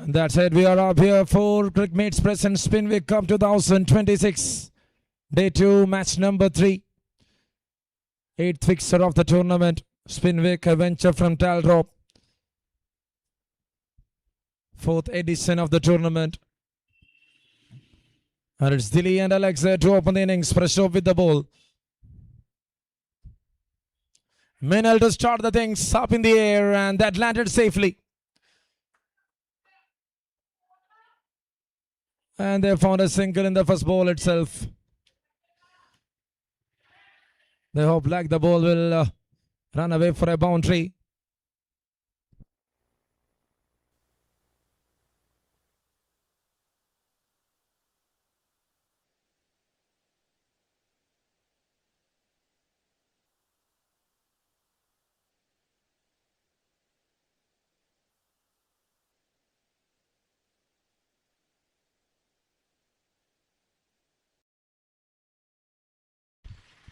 And that's it. We are up here for Cricmates present Spinvic Cup 2026. Day 2, match number 3. 8th fixture of the tournament. Spinvic Adventure from Taldrop. 4th edition of the tournament. And it's Dilly and Alexa to open the innings. Fresh off with the ball. MINNAL to start the things up in the air, and that landed safely. And they found a single in the first ball itself. They hope like the ball will run away for a boundary.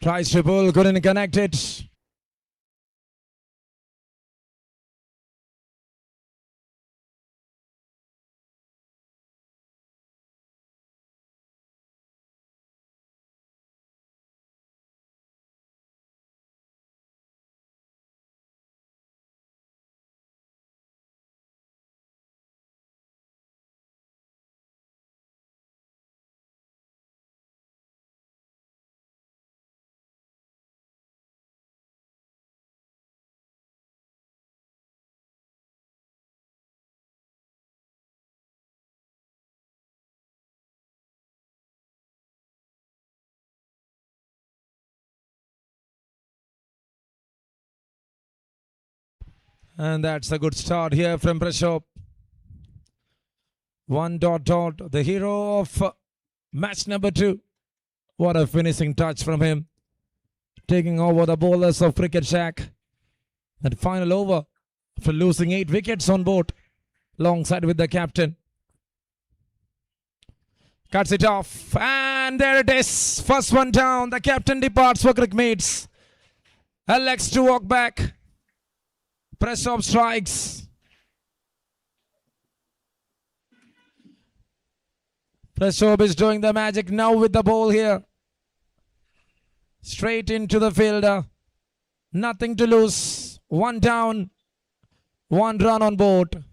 Tries to pull, couldn't connect it. And that's a good start here from Prashop. 1. The hero of match number 2. What a finishing touch from him. Taking over the bowlers of Cricket Shack. That final over after losing 8 wickets on board. Alongside with the captain. Cuts it off. And there it is. First one down. The captain departs for Cricmates. Alex to walk back. Prashop strikes. Prashop is doing the magic now with the ball here. Straight into the fielder. Nothing to lose. 1 down. 1 run on board.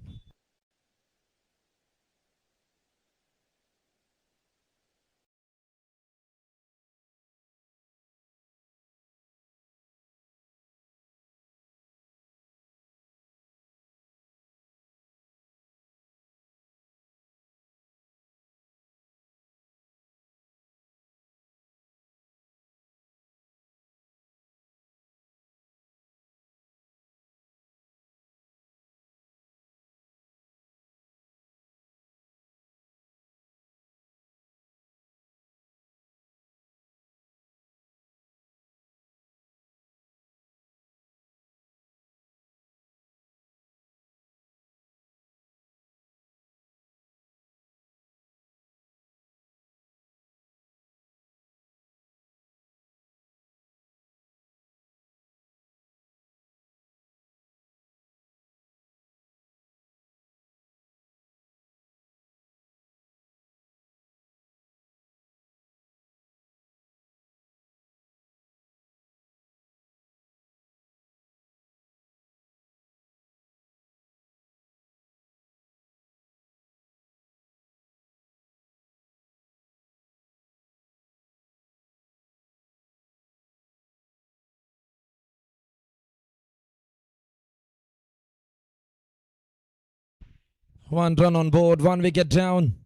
One run on board, 1 wicket down.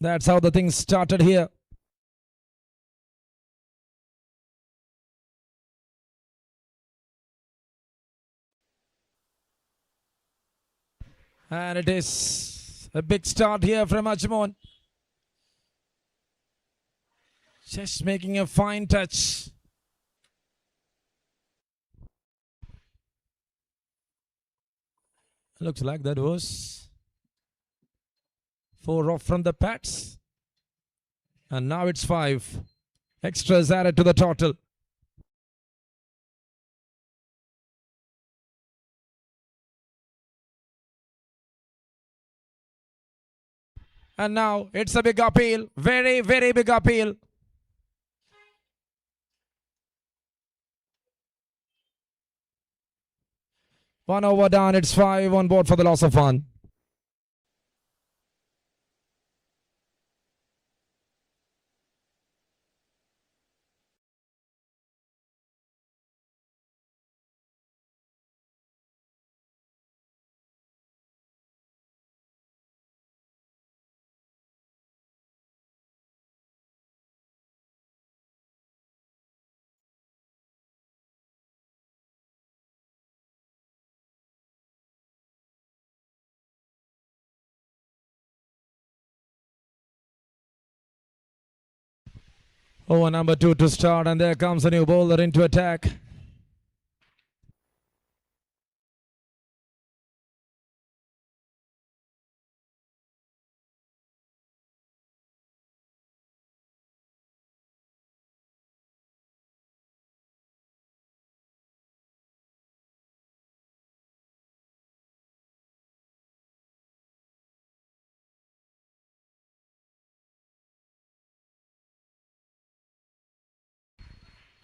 That's how the thing started here. And it is a big start here from Ajmon. Just making a fine touch. Looks like that was 4 off from the Pats. And now it's 5. Extras added to the total. And now it's a big appeal. Very, very big appeal. One over down. It's 5 on board for the loss of one. Over number 2 to start, and there comes a new bowler into attack.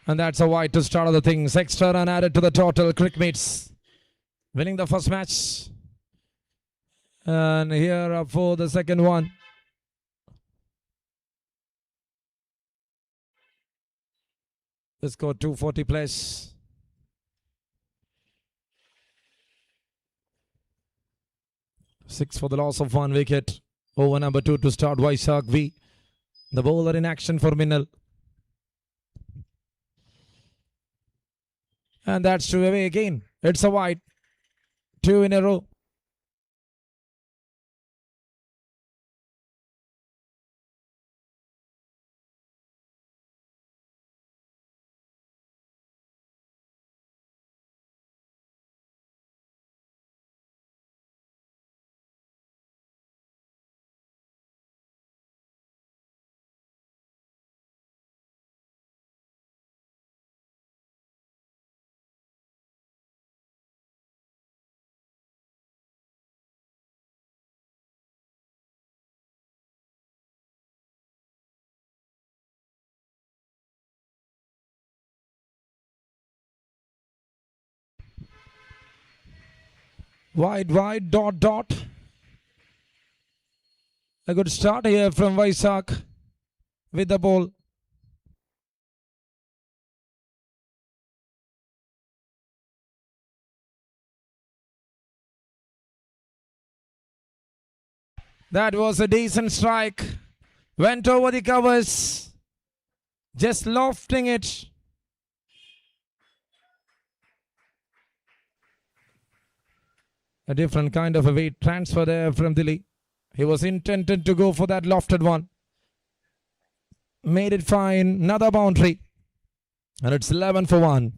And that's a wide to start of the things. Extra run added to the total. Cricmates winning the first match. And here up for the second one. The score 240 plus. Six for the loss of 1 wicket. Over number 2 to start. Vaisak V. The bowler in action for MINNAL. And that's 2 away again. It's a wide. 2 in a row. Wide, dot. A good start here from Vaisak with the ball. That was a decent strike. Went over the covers. Just lofting it. A different kind of a weight transfer there from Delhi. He was intended to go for that lofted one. Made it fine. Another boundary. And it's 11 for 1.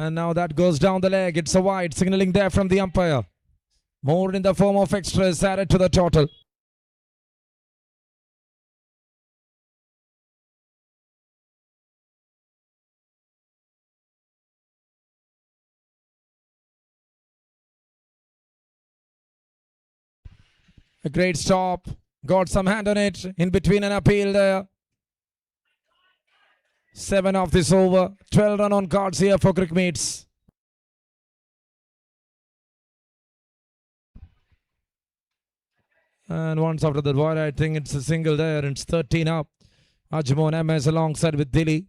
And now that goes down the leg. It's a wide, signaling there from the umpire. More in the form of extras added to the total. A great stop. Got some hand on it. In between an appeal there. 7 of this over. 12 run on cards here for Cricmates. And once after the void, I think it's a single there. It's 13 up. Ajmon MS alongside with Delhi.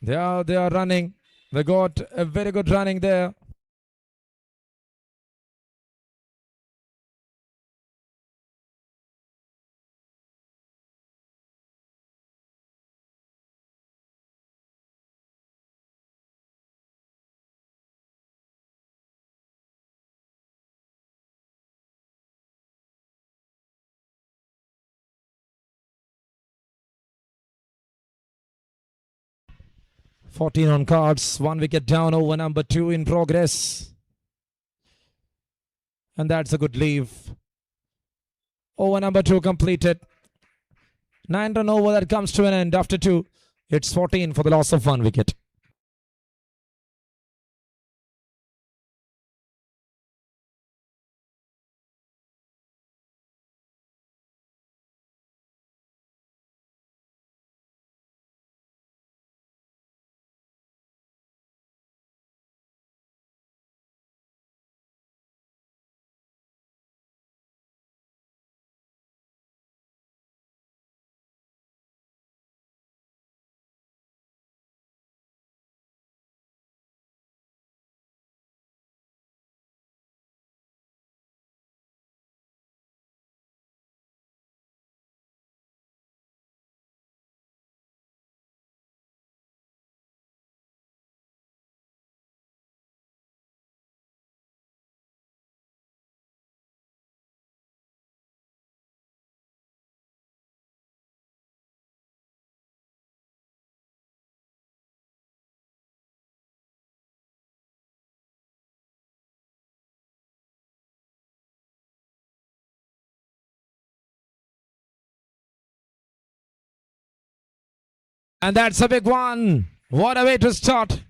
They are running. They got a very good running there. Fourteen on cards. 1 wicket down. Over number 2 in progress. And that's a good leave. Over number 2 completed. 9-run over that comes to an end after 2. It's 14 for the loss of 1 wicket. And that's a big one. What a way to start.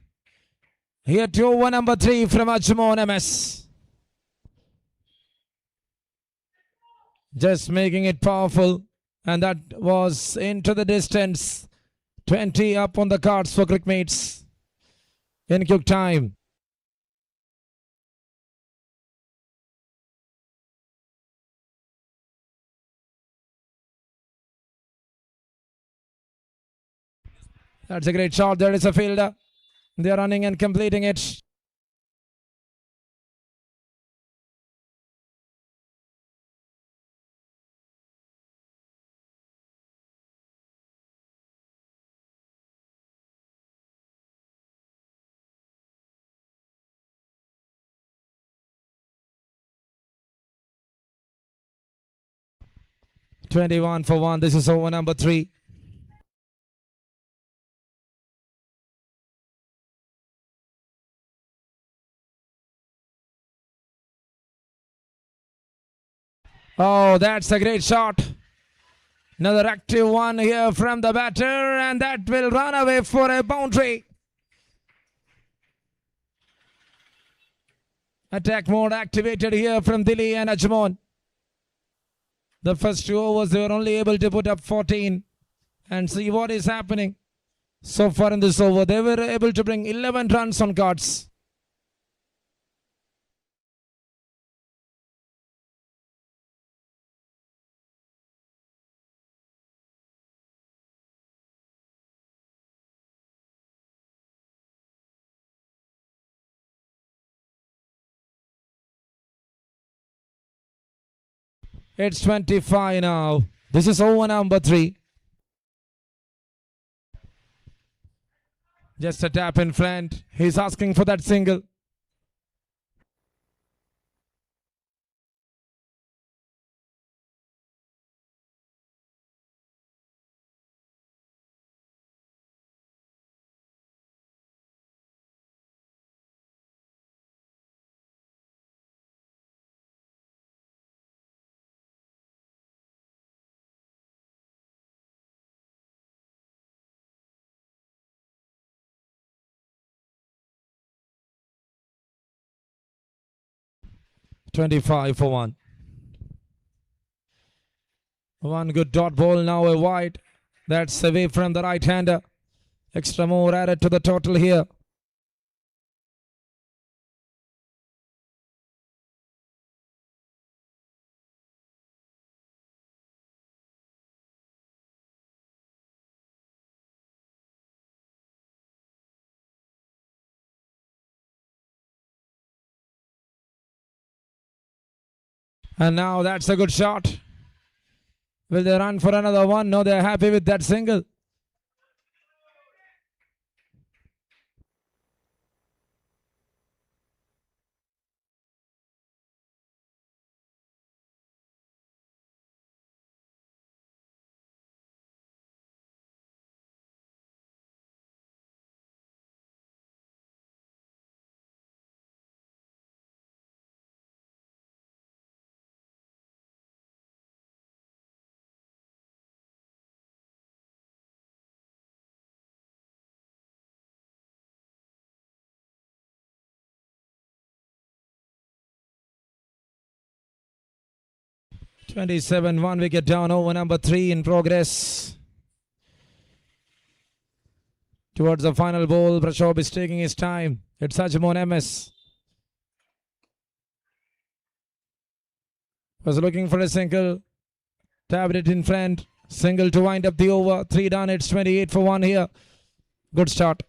Here to over number 3 from Ajmon MS. Just making it powerful. And that was into the distance. 20 up on the cards for Cricmates in quick time. That's a great shot. There is a fielder. They are running and completing it. "21 for 1. This is over number 3. Oh, that's a great shot. Another active one here from the batter, and that will run away for a boundary. Attack mode activated here from Dilly and Ajmon. The first 2 overs, they were only able to put up 14. And see what is happening. So far in this over, they were able to bring 11 runs on cards. It's 25 now. This is over number 3. Just a tap in front. He's asking for that single. "25 for 1. One good dot ball, now a wide. That's away from the right-hander. Extra more added to the total here. And now that's a good shot. Will they run for another one? No, they're happy with that single. (27), 1 wicket down, over number 3 in progress. Towards the final ball, Prashop is taking his time. It's Ajmon MS. Was looking for a single. Tabbed it in front. Single to wind up the over. 3 done. It's 28 for 1 here. Good start.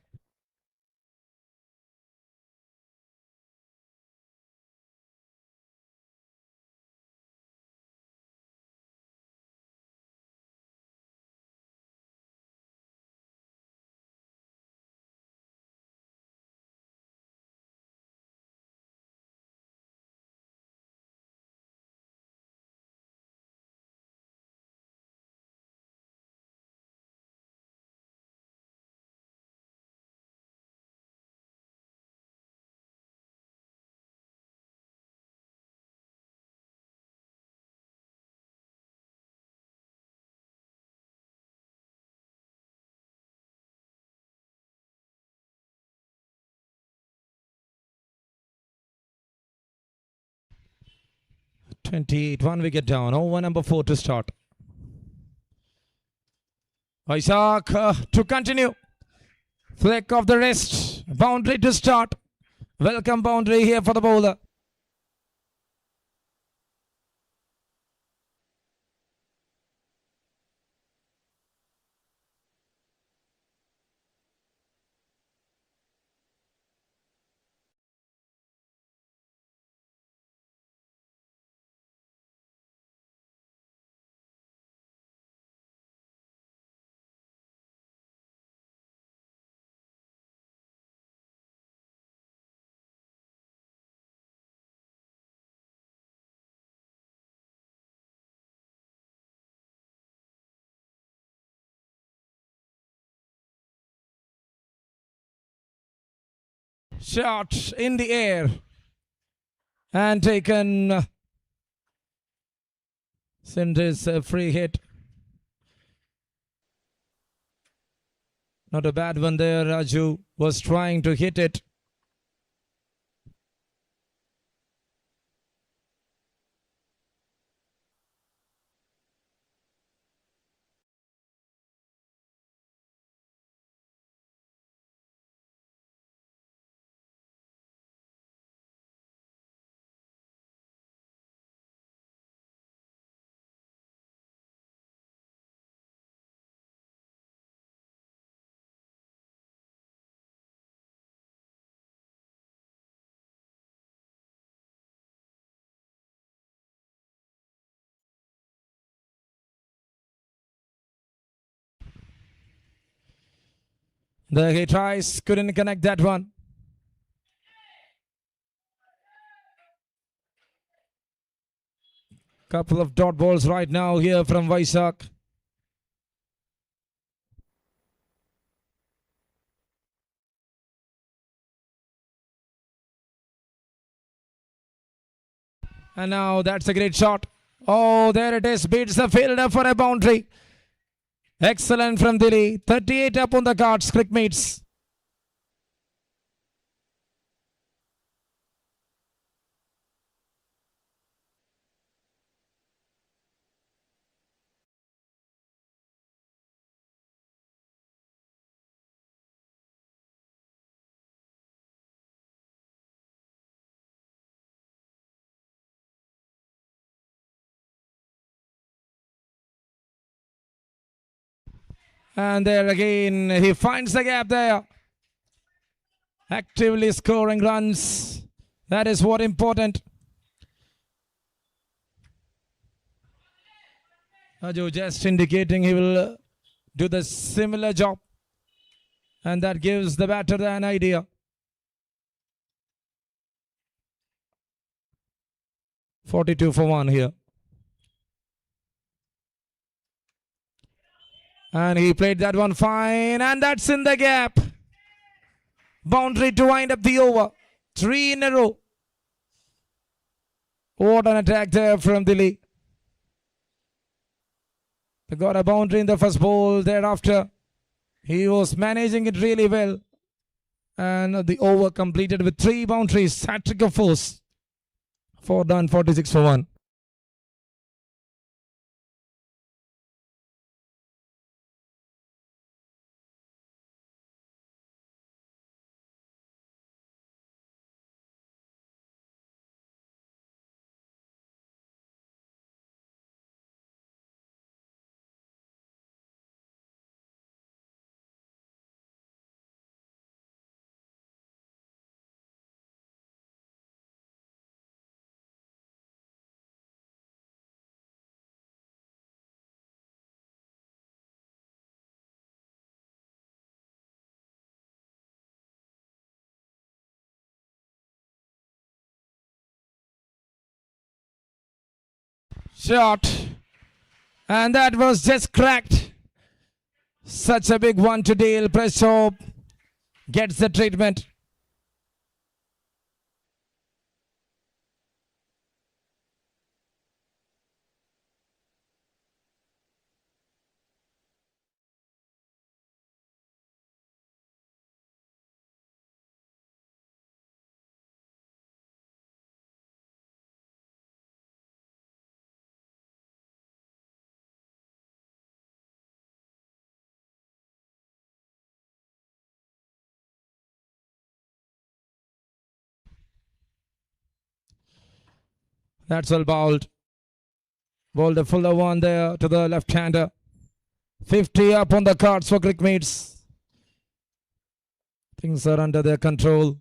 (28), 1 wicket down. Over number 4 to start. Isaac to continue. Flick of the wrist. Boundary to start. Welcome boundary here for the bowler. Shot in the air and taken. Sindh's free hit. Not a bad one there. Raju was trying to hit it. There he tries, couldn't connect that one. Couple of dot balls right now here from Vaisak. And now that's a great shot. Oh, there it is. Beats the fielder for a boundary. Excellent from Delhi. 38 up on the cards, Cricmates. And there again, he finds the gap there. Actively scoring runs. That is what important. Aju just indicating he will do the similar job. And that gives the batter an idea. 42 for 1 here. And he played that one fine. And that's in the gap. Boundary to wind up the over. 3 in a row. What an attack there from Delhi. They got a boundary in the first ball. Thereafter, he was managing it really well. And the over completed with 3 boundaries. Hat-trick of force. 4 done, 46 for 1. Shot. And that was just cracked. Such a big one to deal. Presto gets the treatment. That's all bowled. Bowled a fuller one there to the left-hander. 50 up on the cards for Cricmates. Things are under their control.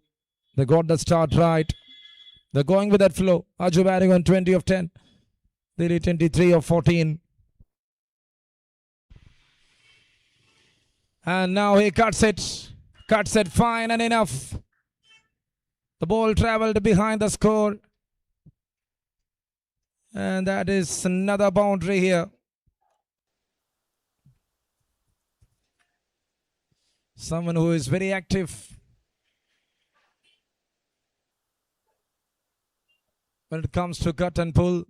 They got the start right. They're going with that flow. Aju batting on 20 of 10. Delhi 23 of 14. And now he cuts it. Cuts it fine and enough. The ball travelled behind the score. And that is another boundary here. Someone who is very active when it comes to cut and pull.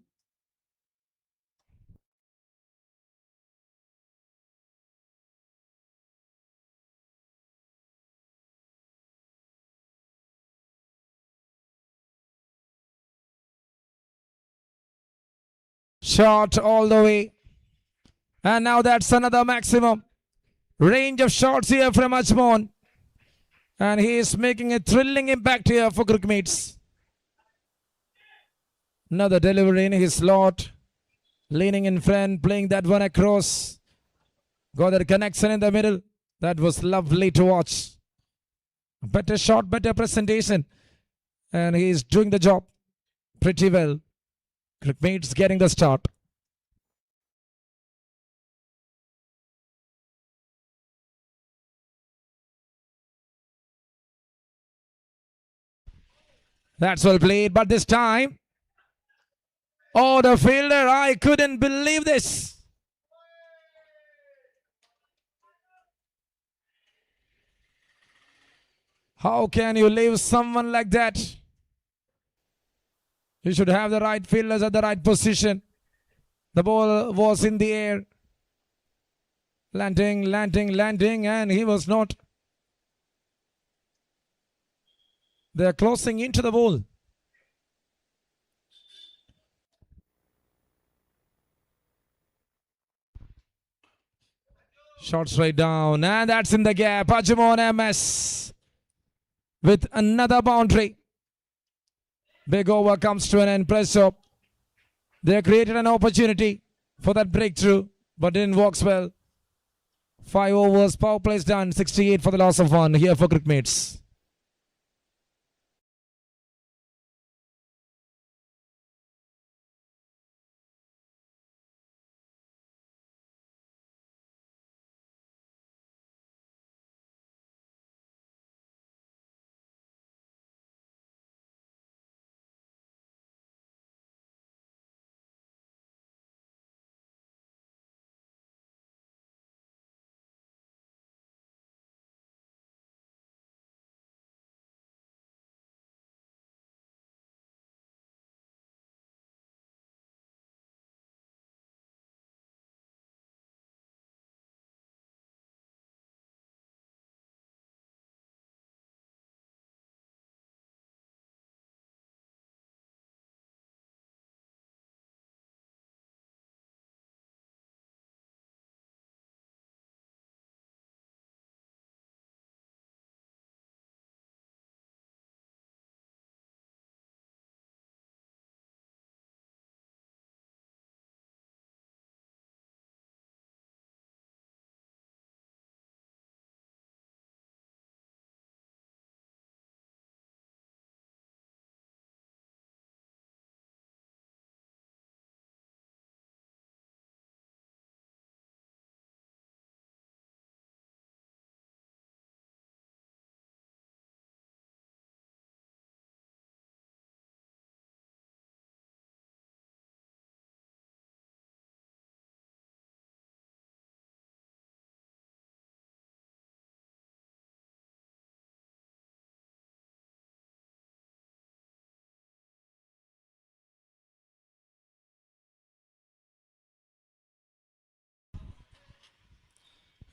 Shot all the way. And now that's another maximum range of shots here from Ajmon. And he is making a thrilling impact here for Cricmates. Another delivery in his slot. Leaning in front, playing that one across. Got that connection in the middle. That was lovely to watch. Better shot, better presentation. And he is doing the job pretty well. Cricmates getting the start. That's well played, but this time, oh, the fielder, I couldn't believe this. How can you leave someone like that? You should have the right fielders at the right position. The ball was in the air. Landing, and he was not. They're closing into the ball. Shot straight down, and that's in the gap. Ajmon MS with another boundary. Big over comes to an end. Press up. They created an opportunity for that breakthrough, but didn't work well. 5 overs, power plays done. 68 for the loss of 1 here for Cricmates.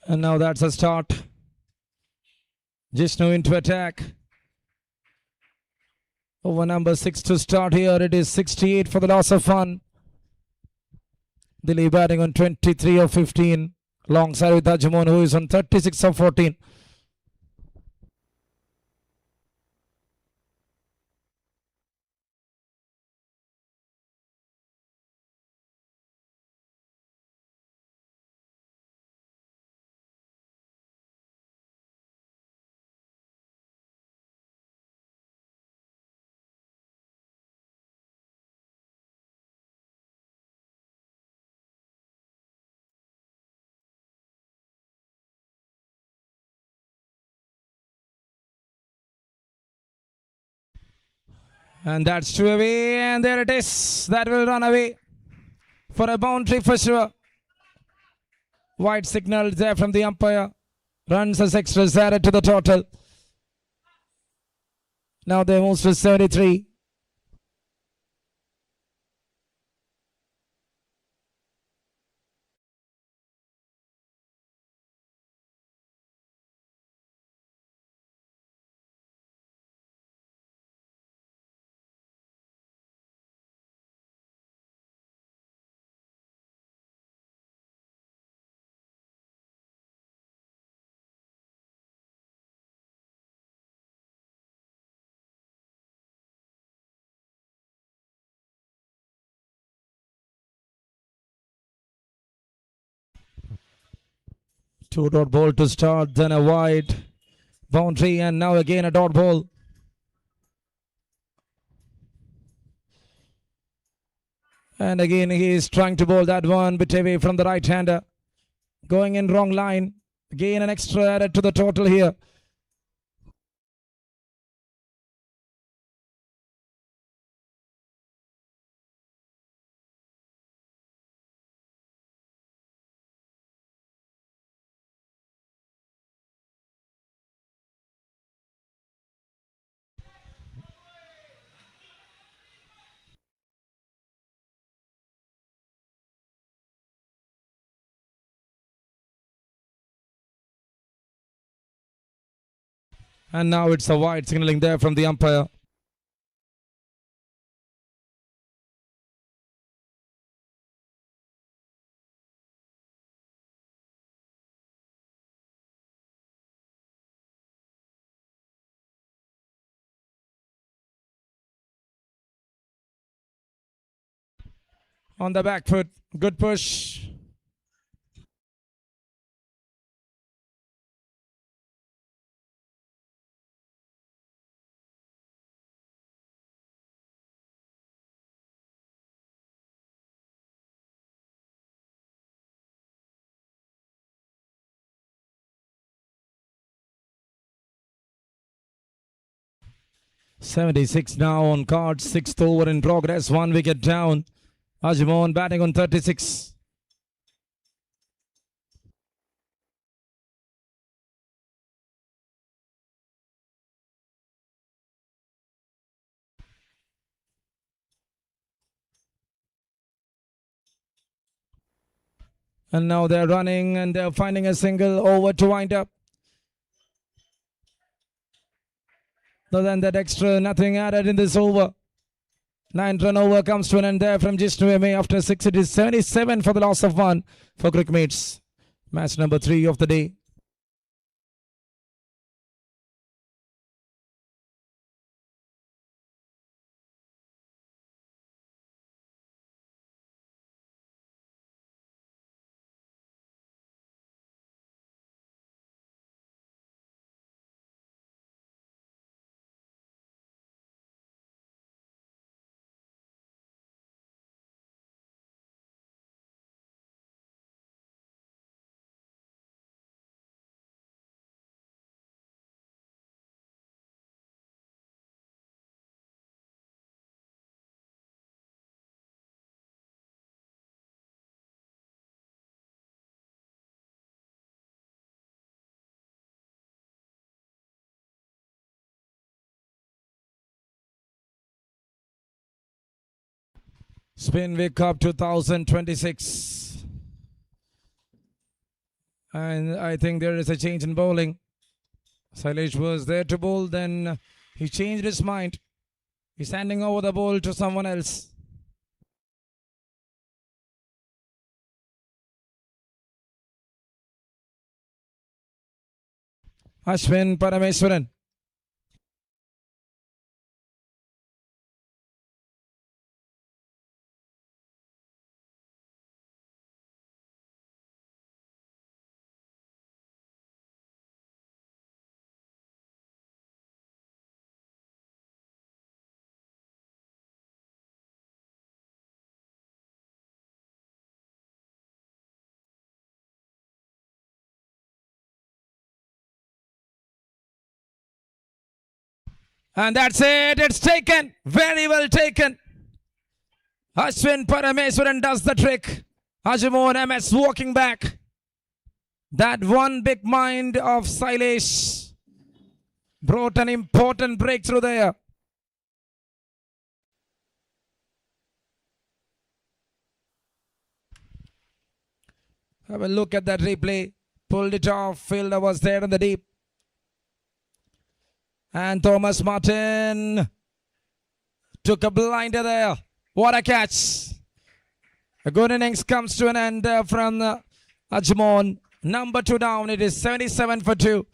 And now that's a start. Jishnu into attack. Over number 6 to start here. It is 68 for the loss of 1. Delhi batting on 23 of 15. Alongside with Ajamon, who is on 36 of 14. And that's 2 away, and there it is. That will run away for a boundary for sure. White signal there from the umpire. Runs as extras added to the total. Now they move to 73. Two dot ball to start, then a wide boundary, and now again a dot ball. And again he is trying to bowl that one bit away from the right-hander. Going in wrong line. Again an extra added to the total here. And now it's a wide signaling there from the umpire. On the back foot, good push. .76 now on cards, 6th over in progress, 1 wicket down. Ajamon batting on 36. And now they're running and they're finding a single over to wind up. Other than that extra, nothing added in this over. 9-run over comes to an end there from Jishnu MA after 6. It is 77 for the loss of 1 for Cricmates. Match number 3 of the day. Spinvic Cup 2026. And I think there is a change in bowling. Sailesh was there to bowl, then he changed his mind. He's handing over the ball to someone else. Ashwin Parameswaran. And that's it. It's taken. Very well taken. Ashwin Parameswaran does the trick. Ajamon MS walking back. That one big mind of Sailesh brought an important breakthrough there. Have a look at that replay. Pulled it off. Fielder was there in the deep. And Thomas Martin took a blinder there. What a catch. A good innings comes to an end from Ajamon. Number 2 down. It is 77 for 2.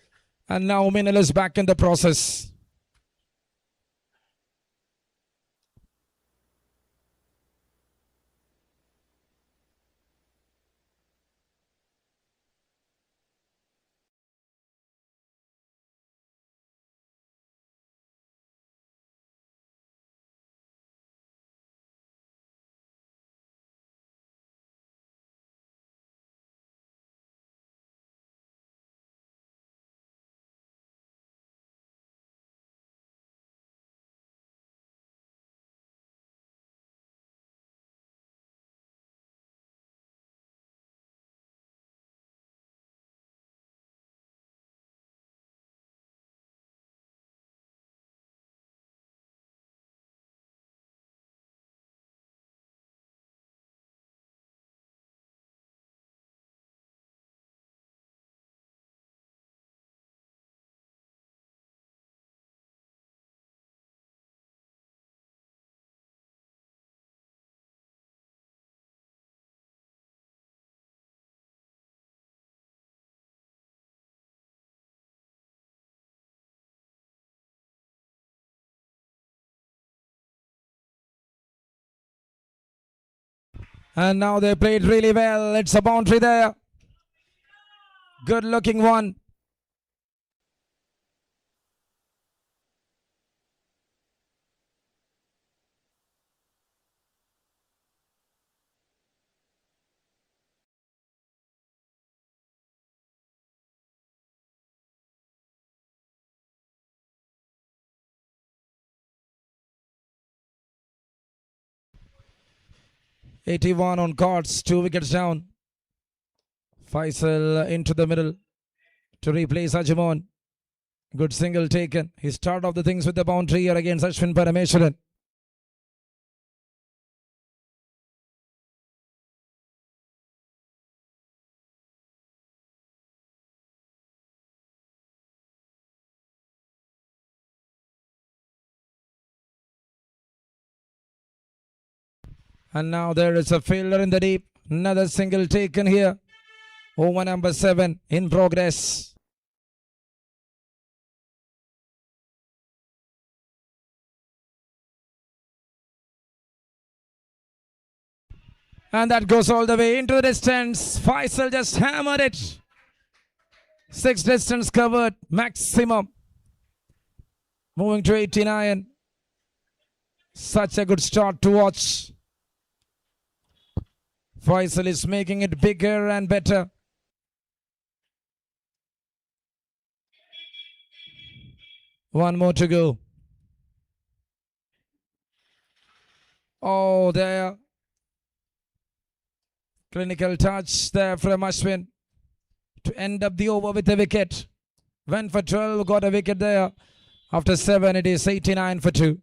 And now MINNAL is back in the process. And now they played really well. It's a boundary there. Good looking one. '81 on cards. 2 wickets down. Faisal into the middle to replace Ajamon. Good single taken. He started off the things with the boundary here against Ashwin Parameswaran. And now there is a fielder in the deep. Another single taken here. Over number 7 in progress. And that goes all the way into the distance. Faisal just hammered it. 6 distance covered maximum. Moving to 89. Such a good start to watch. Faisal is making it bigger and better. One more to go. Oh, there. Clinical touch there from Ashwin to end up the over with a wicket. Went for 12, got a wicket there. After 7, it is 89 for 2.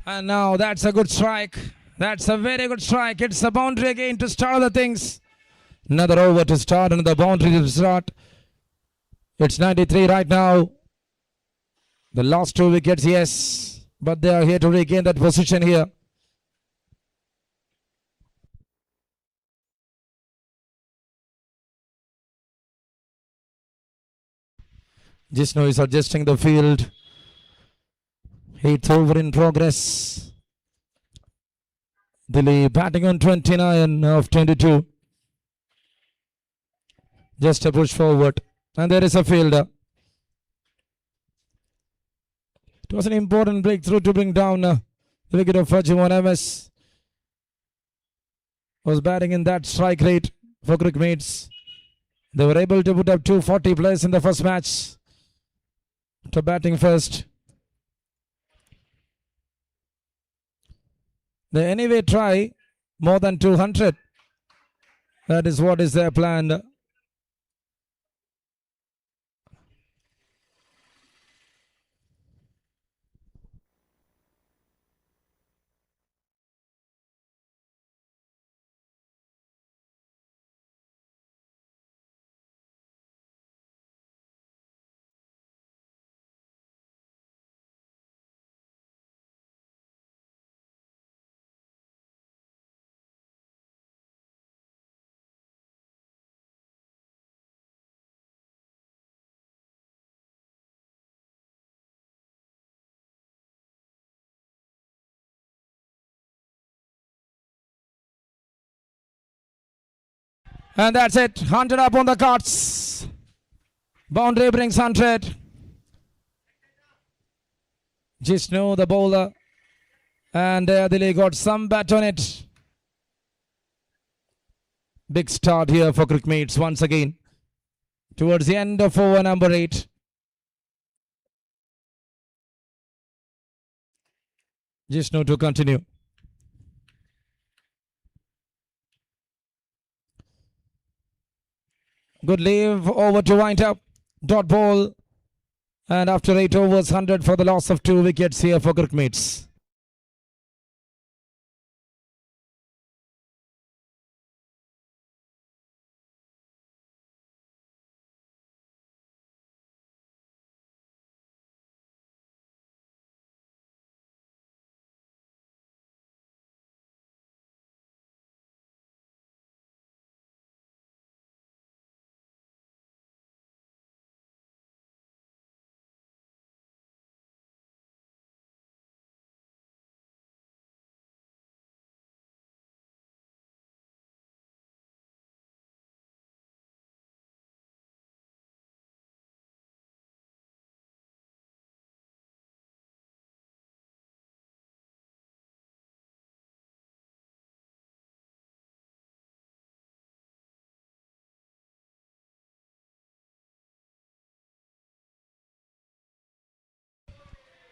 And now that's a good strike. That's a very good strike. It's a boundary again to start the things. Another over to start, another boundary to start. It's 93 right now. The last 2 wickets, yes. But they are here to regain that position here. Jisnu is adjusting the field. 8th over in progress. Delhi batting on 29 of 22. Just a push forward. And there is a fielder. It was an important breakthrough to bring down the wicket of Ajimon MS. Was batting in that strike rate for Cricmates. They were able to put up 240 players in the first match. To batting first. They anyway try more than 200. That is what is their plan. And that's it. 100 up on the cards. Boundary brings 100. Jisnu, the bowler. And Delhi got some bat on it. Big start here for Cricmates once again. Towards the end of over number 8. Jisnu to continue. Good leave over to wind up. Dot ball. And after 8 overs, 100 for the loss of 2 wickets here for Cricmates.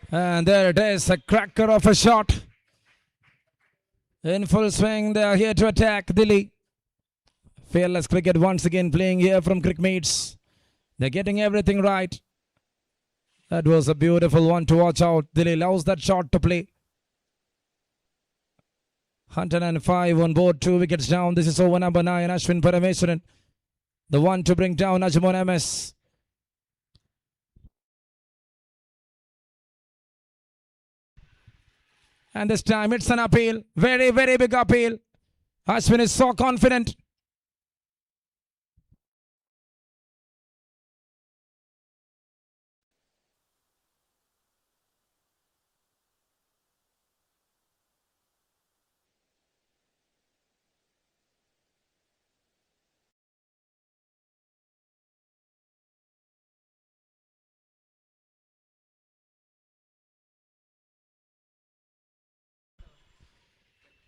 And there it is, a cracker of a shot. In full swing, they are here to attack Delhi. Fearless cricket once again playing here from Cricmates. They're getting everything right. That was a beautiful one to watch out. Delhi allows that shot to play. 105 on board, 2 wickets down. This is over number 9, Ashwin Parameswaran. The one to bring down Ajimon MS. And this time it's an appeal. Very, very big appeal. Ashwin is so confident.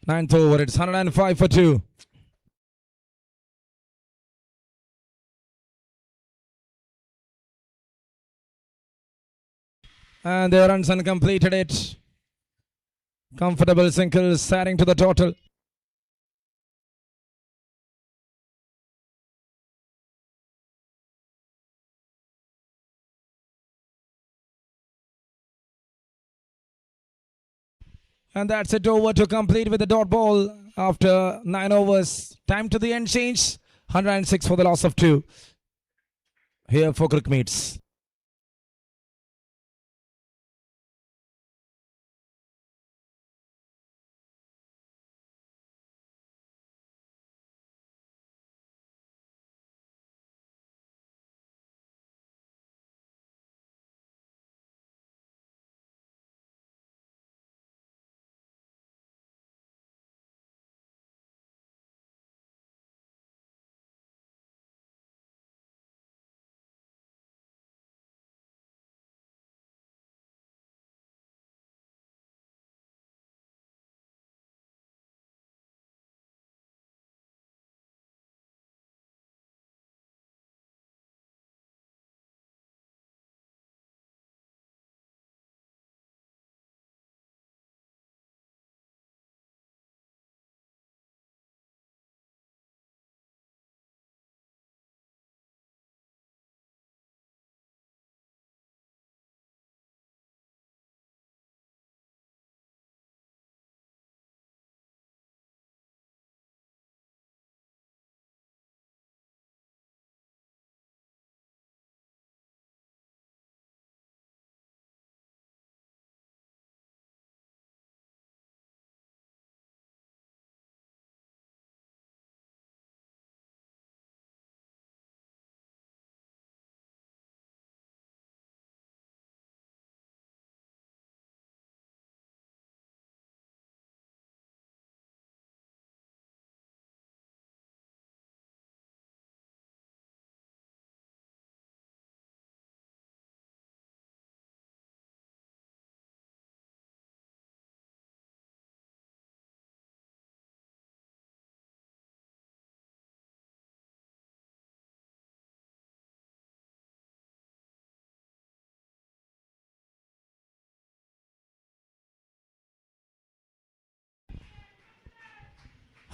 Ninth over, it's 105 for 2. And their runs uncompleted it. Comfortable singles adding to the total. And that's it, over to complete with the dot ball after 9 overs. Time to the end change. 106 for the loss of 2. Here for Cricmates.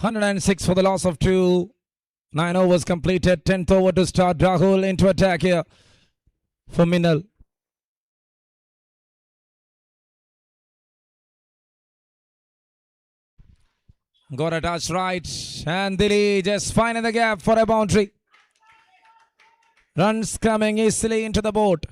$106 for the loss of 2. 9 overs completed. 10th over to start. Rahul into attack here for MINNAL. Got a touch right. And Dilly just finding the gap for a boundary. Runs coming easily into the board.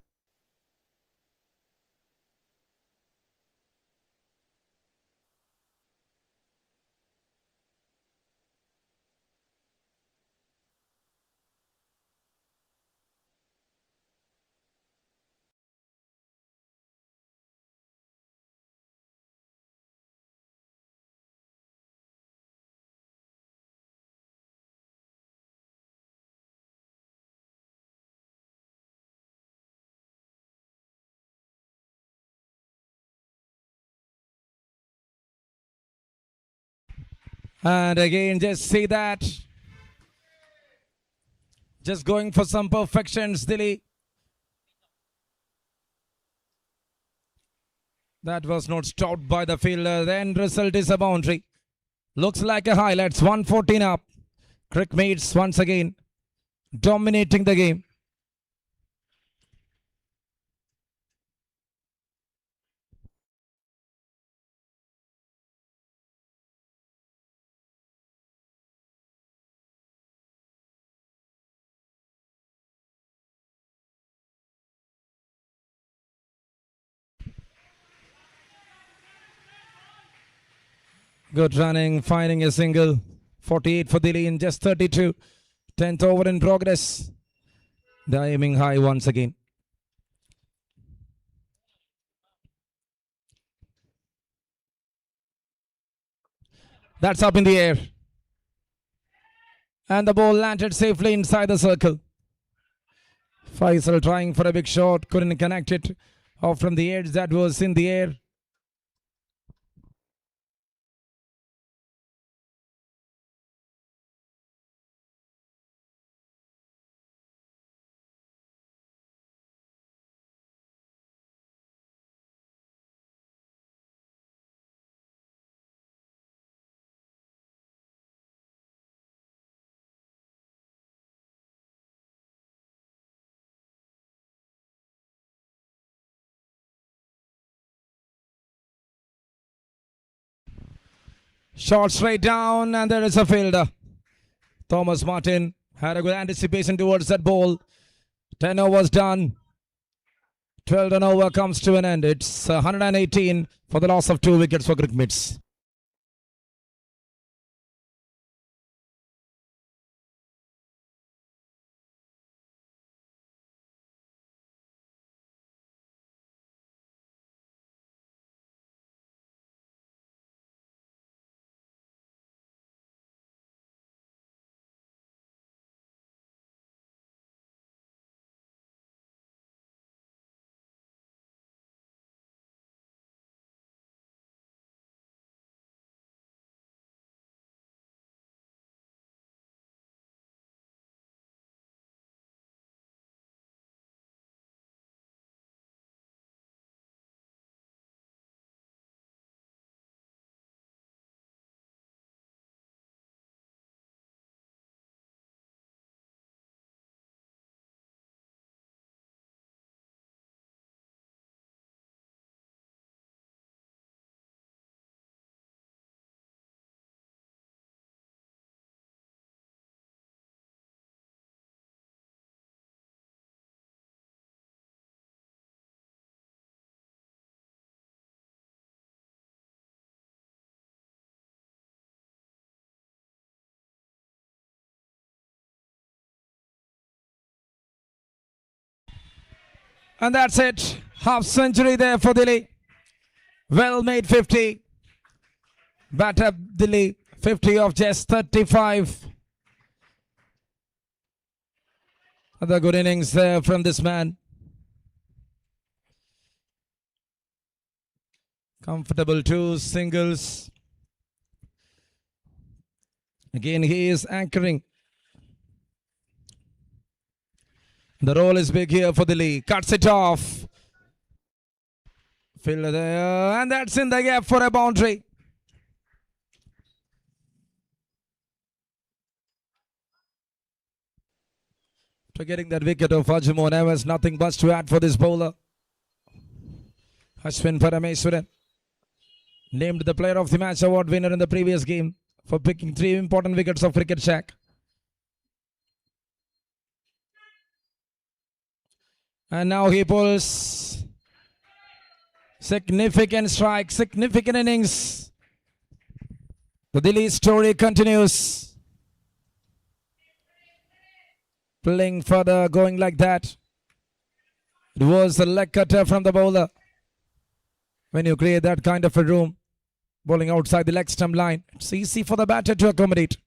And again, just see that. Just going for some perfections, Dilly. That was not stopped by the fielder. The end result is a boundary. Looks like a highlights. 114 up. Cricmates once again dominating the game. Good running, finding a single. 48 for Delhi in just 32. 10th over in progress. The aiming high once again. That's up in the air. And the ball landed safely inside the circle. Faisal trying for a big shot. Couldn't connect it off from the edge that was in the air. Shot straight down, and there is a fielder. Thomas Martin had a good anticipation towards that ball. 10 overs done. 12 an over comes to an end. It's 118 for the loss of 2 wickets for Cricmates. And that's it. Half century there for Delhi. Well made 50. Bat up Delhi. 50 of just 35. Another good innings there from this man. Comfortable 2 singles. Again, he is anchoring. The roll is big here for Delhi. Cuts it off. Fielder there. And that's in the gap for a boundary. To getting that wicket of Ajmo Neves, nothing much to add for this bowler. Ashwin Parameswaran, named the Player of the Match award winner in the previous game for picking 3 important wickets of Cricket Shack. And now he pulls significant strike, significant innings. The Delhi story continues. Playing further, going like that. It was a leg cutter from the bowler. When you create that kind of a room, bowling outside the leg stump line, it's easy for the batter to accommodate.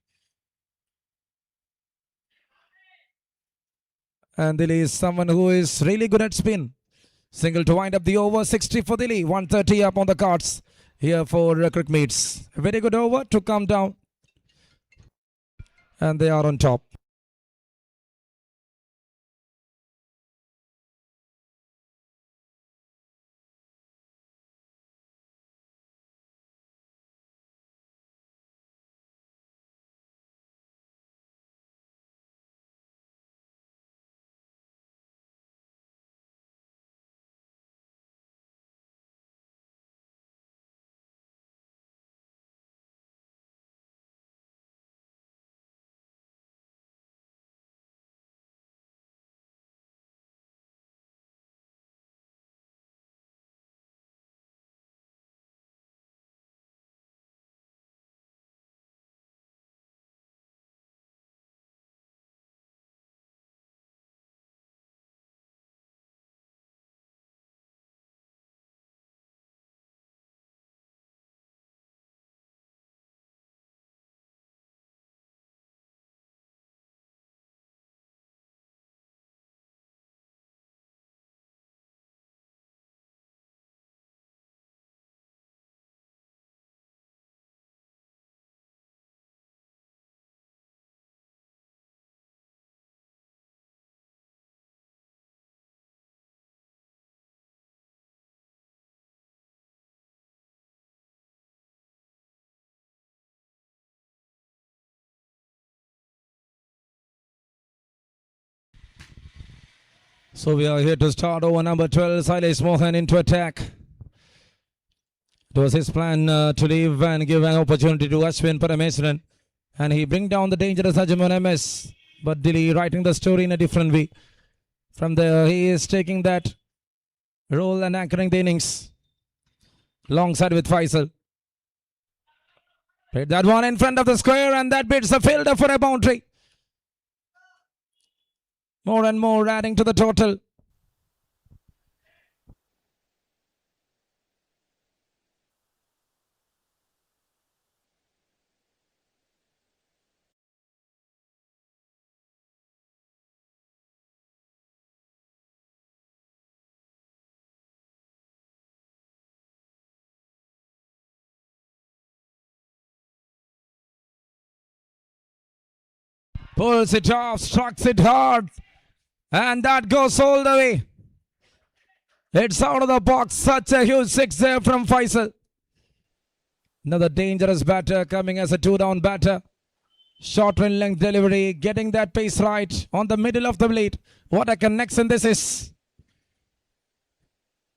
And Delhi is someone who is really good at spin. Single to wind up the over. 60 for Delhi. 130 up on the cards here for Cricmates. A very good over to come down. And they are on top. So we are here to start over number 12. Silas Mohan into attack. It was his plan to leave and give an opportunity to Ashwin Parameswaran. And he bring down the dangerous Ajman MS. But Dilly writing the story in a different way. From there, he is taking that role and anchoring the innings. Alongside with Faisal. Played that one in front of the square and that beats the fielder for a boundary. More and more adding to the total. Pulls it off, strikes it hard. And that goes all the way. It's out of the box. Such a huge six there from Faisal. Another dangerous batter coming as a two-down batter. Short in length delivery. Getting that pace right on the middle of the blade. What a connection this is.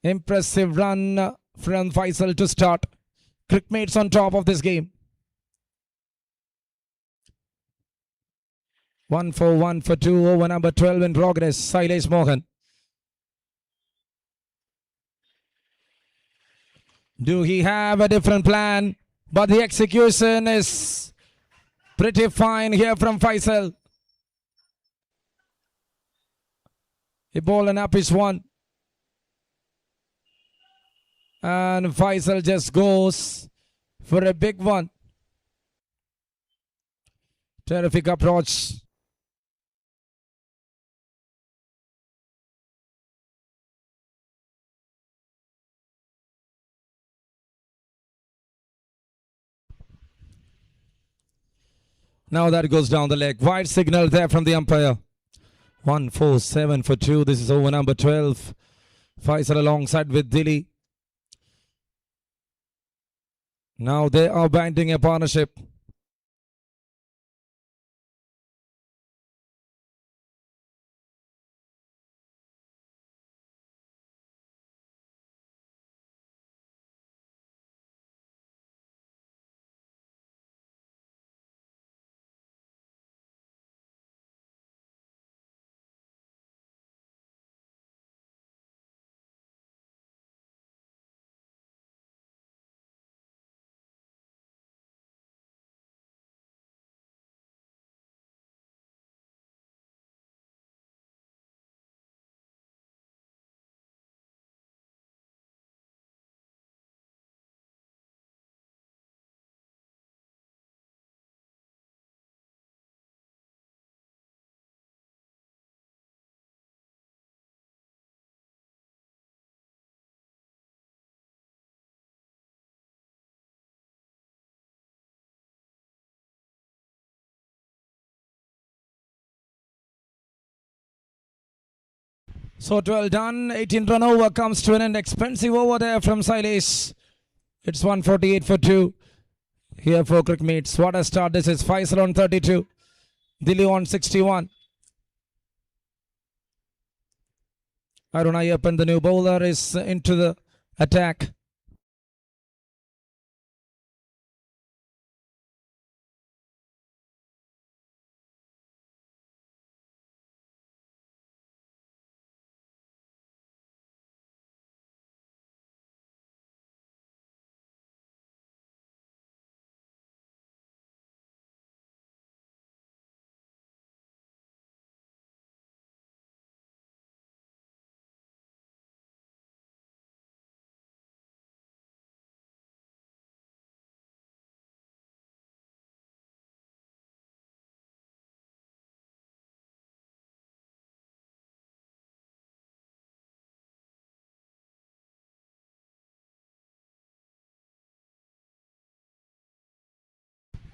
Impressive run from Faisal to start. Cricmates on top of this game. 1 for 1 for 2 over number 12 in progress. Sailesh Mohan. Do he have a different plan? But the execution is pretty fine here from Faisal. A ball and up is one. And Faisal just goes for a big one. Terrific approach. Now that goes down the leg. Wide signal there from the umpire. 1 4 7 for 2. This is over number 12. Faisal alongside with Dilly. Now they are binding a partnership. So 12 done, 18 run over comes to an end. Expensive over there from Sailesh. It's 148 for 2 here for Cricmates. What a start this is. Faisal on 32. Dilly on 61. Arun Ayyappan, the new bowler, is into the attack.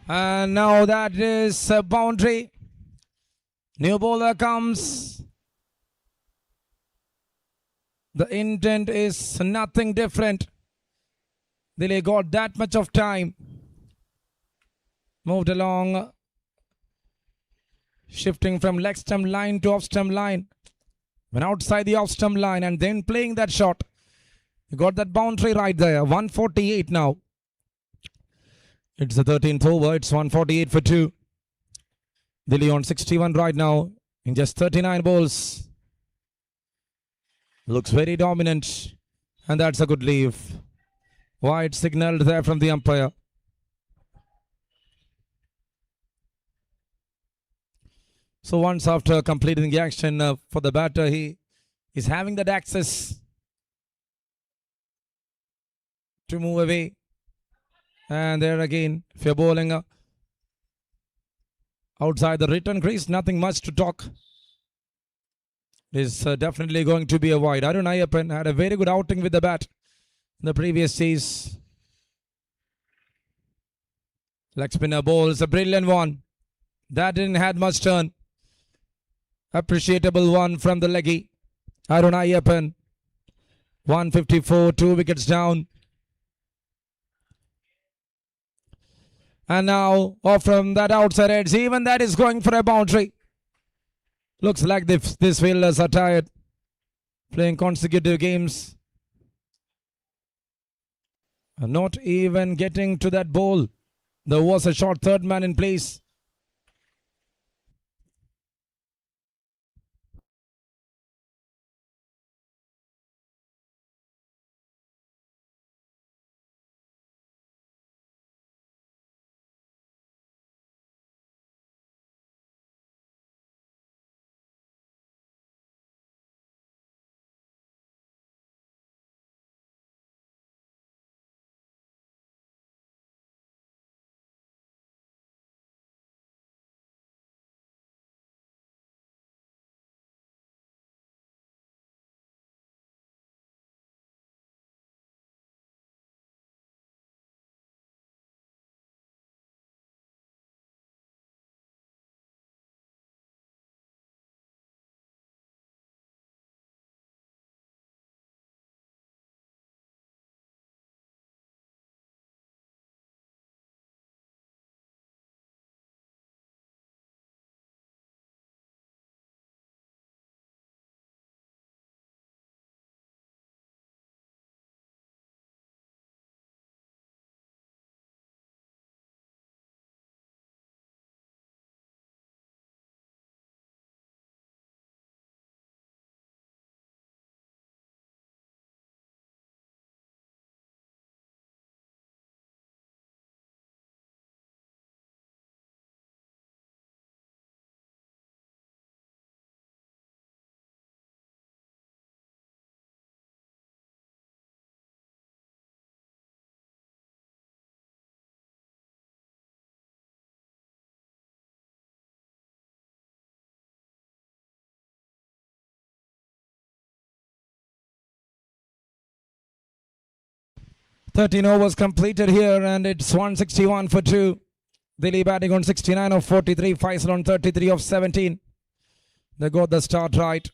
And now that is a boundary. New bowler comes. The intent is nothing different. Dilly got that much of time. Moved along. Shifting from leg stump line to off stump line. Went outside the off stump line and then playing that shot. He got that boundary right there. 148 now. It's the 13th over. It's 148 for 2. Delhi on 61 right now in just 39 balls. Looks very dominant. And that's a good leave. Wide signaled there from the umpire. So once after completing the action for the batter, he is having that access to move away. And there again, if you're bowling outside the return crease, nothing much to talk. It is definitely going to be a wide. Arun Ayyappan had a very good outing with the bat in the previous days. Leg spinner bowls a brilliant one. That didn't have much turn. Appreciable one from the leggy. Arun Ayyappan. 154, 2 wickets down. And now off from that outside edge. Even that is going for a boundary. Looks like these fielders are tired. Playing consecutive games. Not even getting to that ball. There was a short third man in place. Thirteen overs completed here, and it's 161 for 2. Delhi batting on 69 of 43. Faisal on 33 of 17. They got the start right.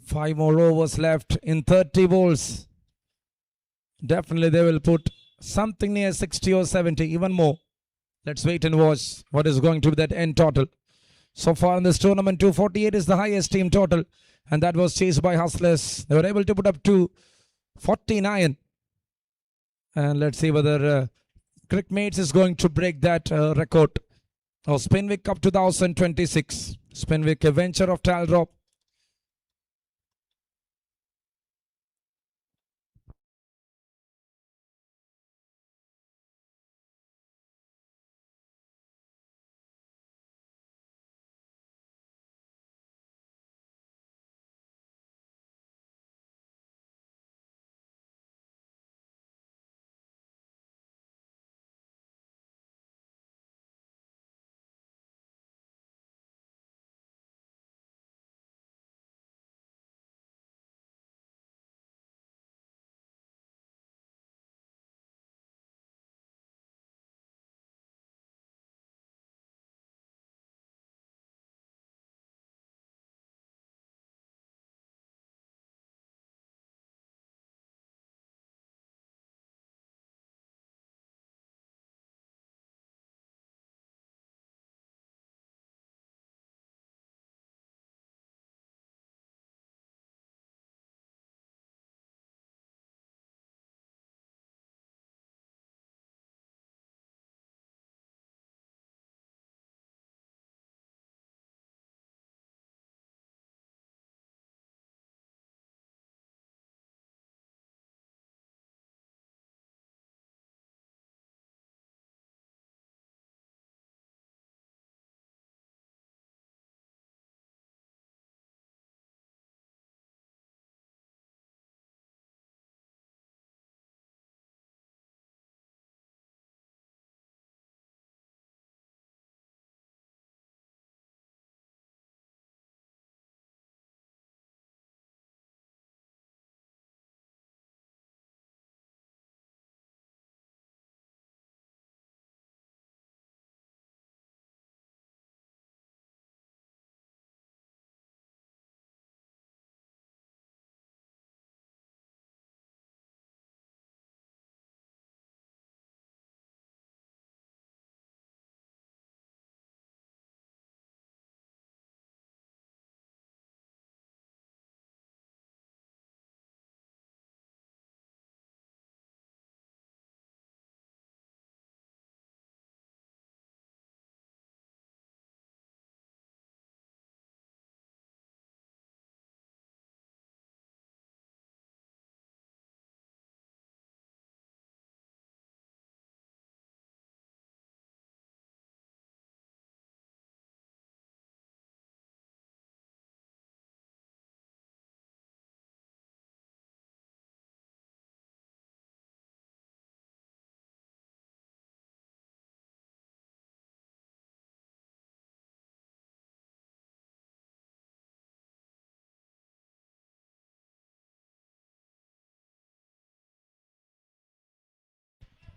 5 more overs left in 30 balls. Definitely they will put something near 60 or 70, even more. Let's wait and watch what is going to be that end total. So far in this tournament, 248 is the highest team total, and that was chased by Hustlers. They were able to put up 249. And let's see whether Cricmates is going to break that record of Spinvic Cup 2026. Spinvic, a venture of Taldrop.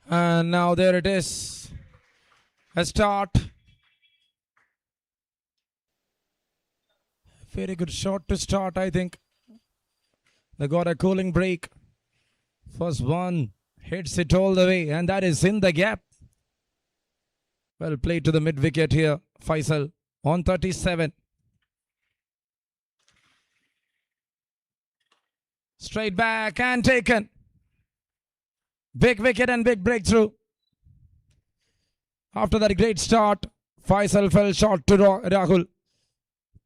And now there it is. A start. Very good shot to start, I think. They got a cooling break. First one hits it all the way, and that is in the gap. Well played to the mid wicket here, Faisal. On 37. Straight back and taken. Big wicket and big breakthrough. After that great start, Faisal fell short to Rahul.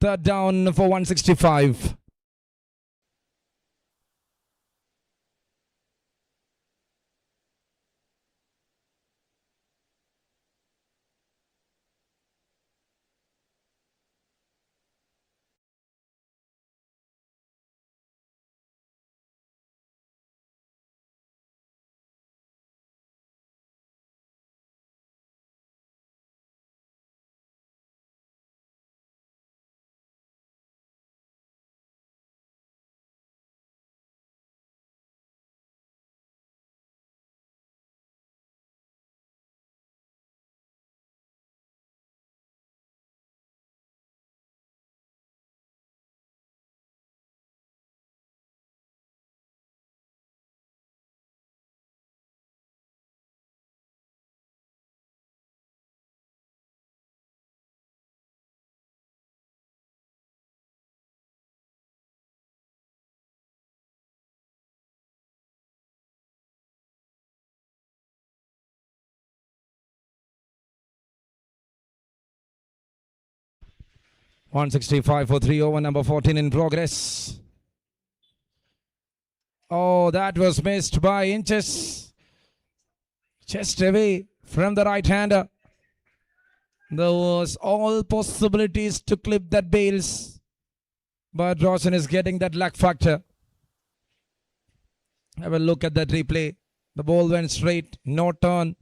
Third down for 165. .165 for 3 over, number 14 in progress. Oh, that was missed by inches. Just away from the right-hander. There was all possibilities to clip that bails. But Roshan is getting that luck factor. Have a look at that replay. The ball went straight, no turn.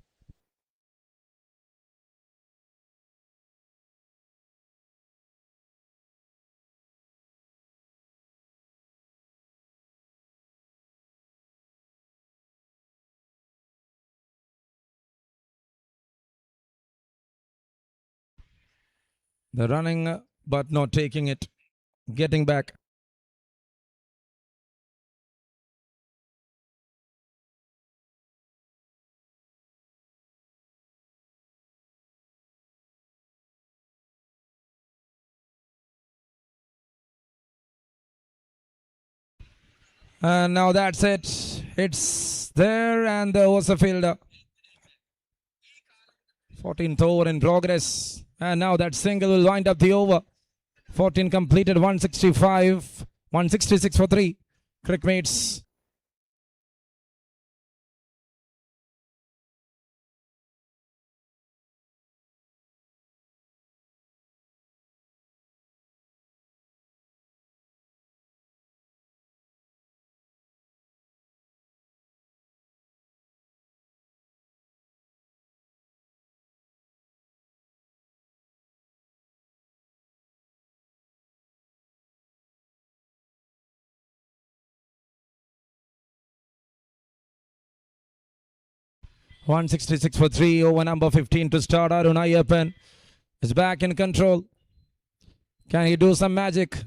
The running, but not taking it. Getting back. And now that's it. It's there, and there was a fielder. 14th over in progress. And now that single will wind up the over. 14 completed, 165, 166 for 3. Cricmates. .166 for 3 over, number 15 to start. Arun Ayyappan is back in control. Can he do some magic?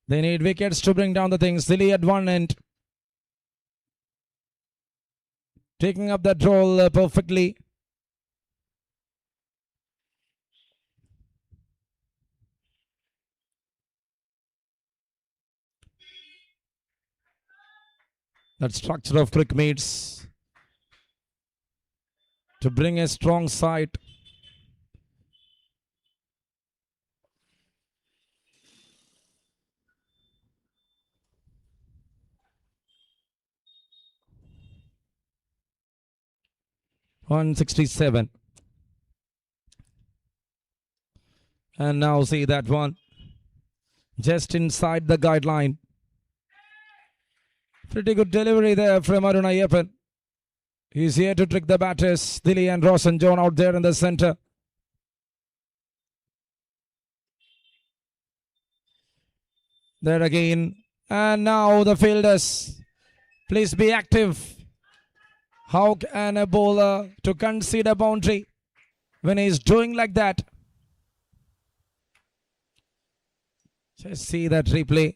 They need wickets to bring down the things. Silly at one end. Taking up that role perfectly. That structure of Cricmates to bring a strong side. .167. And now see that one. Just inside the guideline. Pretty good delivery there from Arun Ayyappan. He's here to trick the batters. Dilly and Roshan John out there in the center. There again. And now the fielders. Please be active. How can a bowler to concede a boundary when he's doing like that? Just see that replay.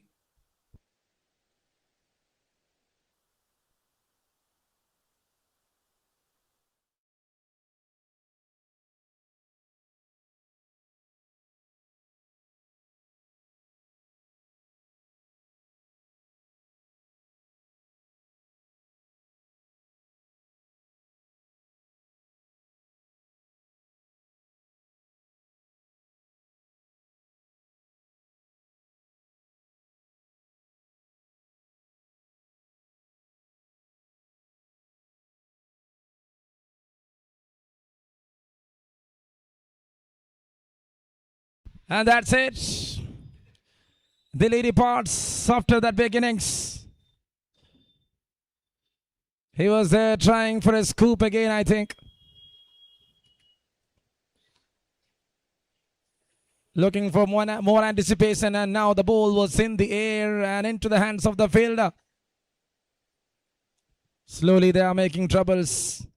And that's it. Delhi departs after that big innings. He was there trying for a scoop again, I think. Looking for more anticipation, and now the ball was in the air and into the hands of the fielder. Slowly they are making troubles.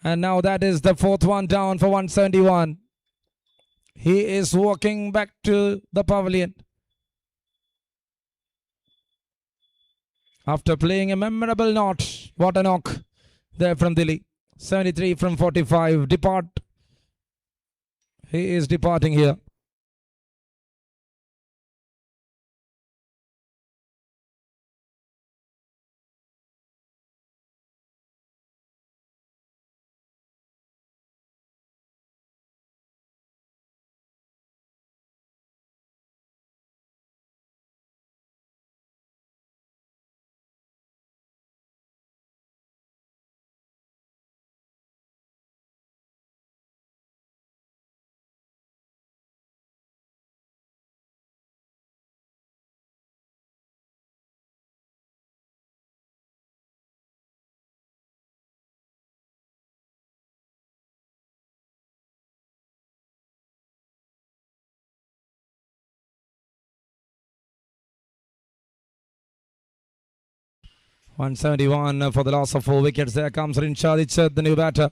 And now that is the fourth one down for 171. He is walking back to the pavilion after playing a memorable knot. What a knock there from Delhi. 73 from 45. Depart. He is departing here. .171 for the loss of 4 wickets. There comes Rinchadichat, the new batter.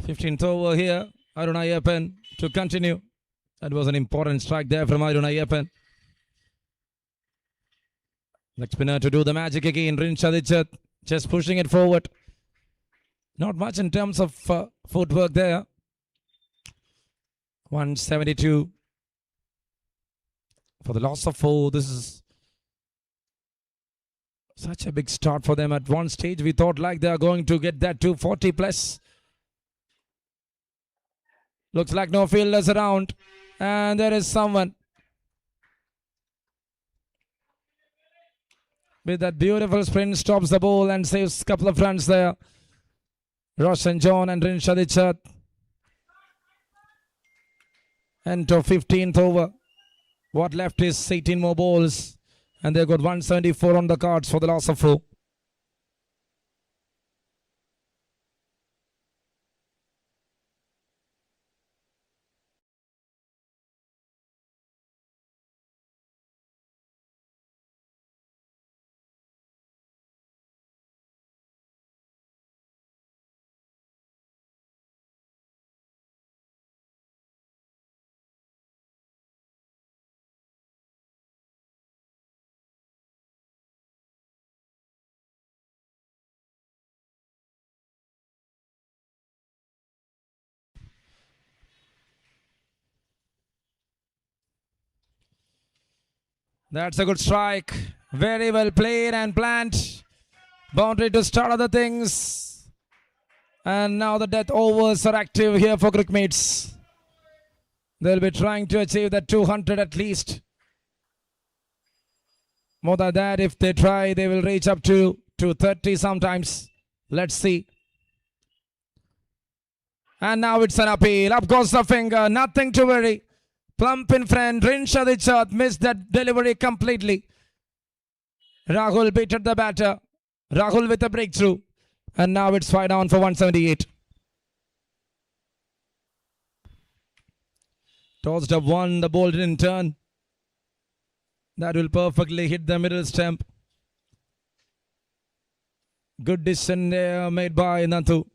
.15th over here. Arun Ayyappan to continue. That was an important strike there from Arun Ayyappan. Leg spinner to do the magic again. Rinchadichat just pushing it forward. Not much in terms of footwork there. 172 for the loss of 4. This is such a big start for them. At one stage we thought like they are going to get that 240 plus. Looks like no fielders around. And there is someone with that beautiful sprint, stops the ball and saves a couple of runs there. Roshan John and Rinchadichat. Enter 15th over. What left is 18 more balls. And they've got 174 on the cards for the loss of 4. That's a good strike. Very well played and planned. Boundary to start other things. And now the death overs are active here for Cricmates. They'll be trying to achieve that 200 at least. More than that, if they try, they will reach up to 230 sometimes. Let's see. And now it's an appeal. Up goes the finger. Nothing to worry. Plump in front. Rinsha the shot. Missed that delivery completely. Rahul beated the batter. Rahul with a breakthrough. And now it's 5 down for 178. Tossed up one. The ball didn't turn. That will perfectly hit the middle stump. Good decision there made by Nantu.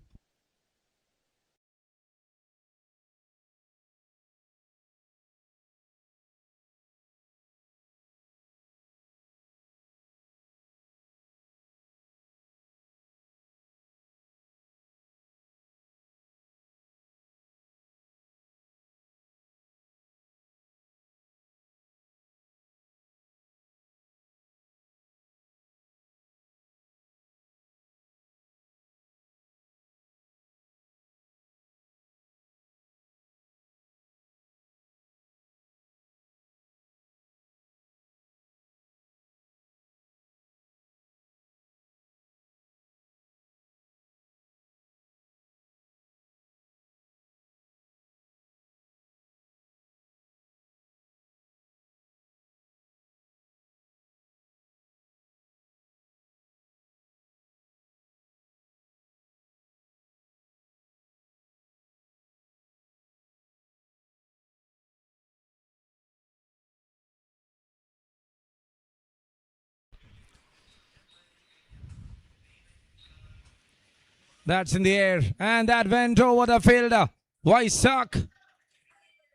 That's in the air. And that went over the fielder. Vaisak.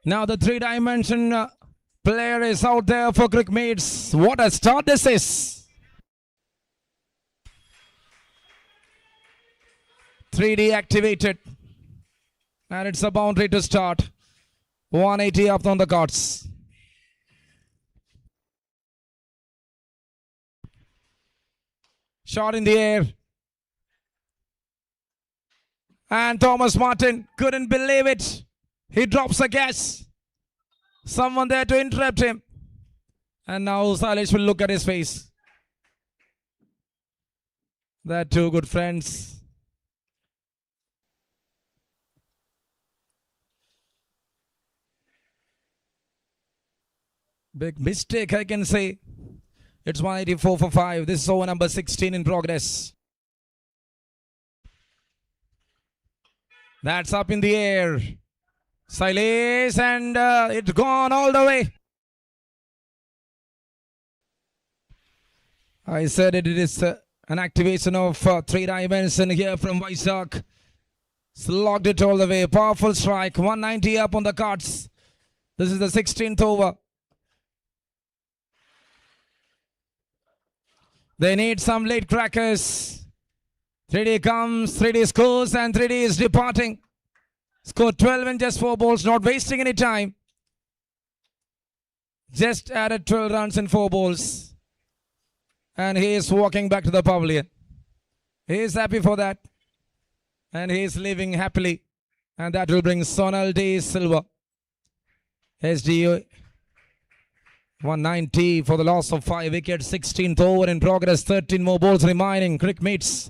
Now the three-dimension player is out there for Cricmates. What a start this is. 3D activated. And it's a boundary to start. 180 up on the cards. Shot in the air. And Thomas Martin couldn't believe it. He drops a catch. Someone there to interrupt him. And now Salish will look at his face. They're two good friends. Big mistake, I can say. It's 184 for 5. This is over number 16 in progress. That's up in the air. Silas, and it's gone all the way. I said it is an activation of 3 dimension here from Vaisak. Slogged it all the way. Powerful strike. 190 up on the cards. This is the 16th over. They need some late crackers. 3D comes, 3D scores, and 3D is departing. Scored 12 in just 4 balls, not wasting any time. Just added 12 runs in 4 balls. And he is walking back to the pavilion. He is happy for that. And he is living happily. And that will bring Sonal De Silva. SDO 190 for the loss of 5 wickets. 16th over in progress. 13 more balls remaining. Cricmates.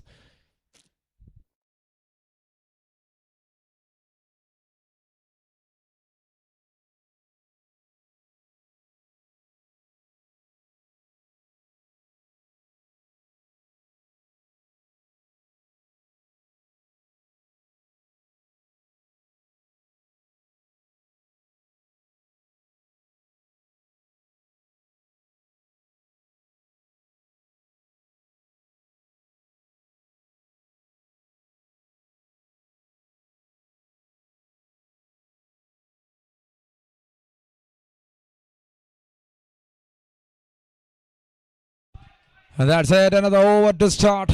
And that's it, another over to start.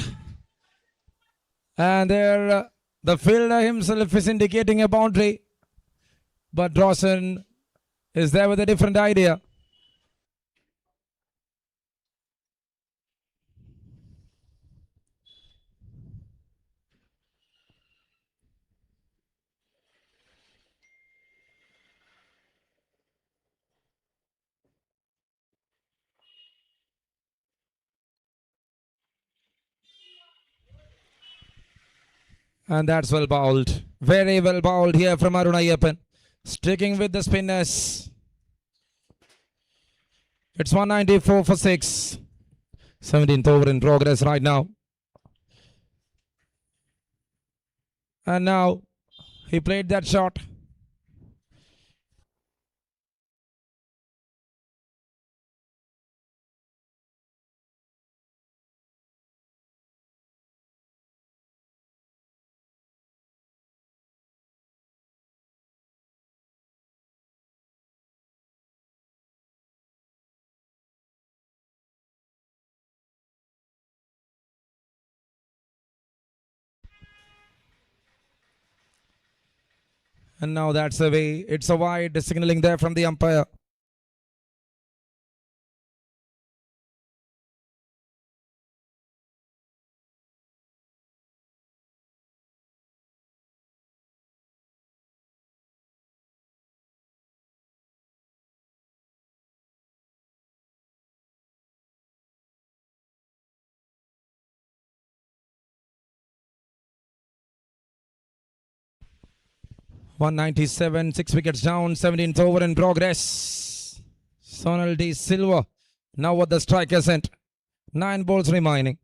And there, the fielder himself is indicating a boundary. But Dawson is there with a different idea. And that's well bowled. Very well bowled here from Arun Ayyappan. Sticking with the spinners. It's 194 for 6. 17th over in progress right now. And now he played that shot. And now that's away. It's a wide signaling there from the umpire. .197, 6 wickets down, 17th over in progress. Sonal D. Silva now what the striker sent. 9 balls remaining.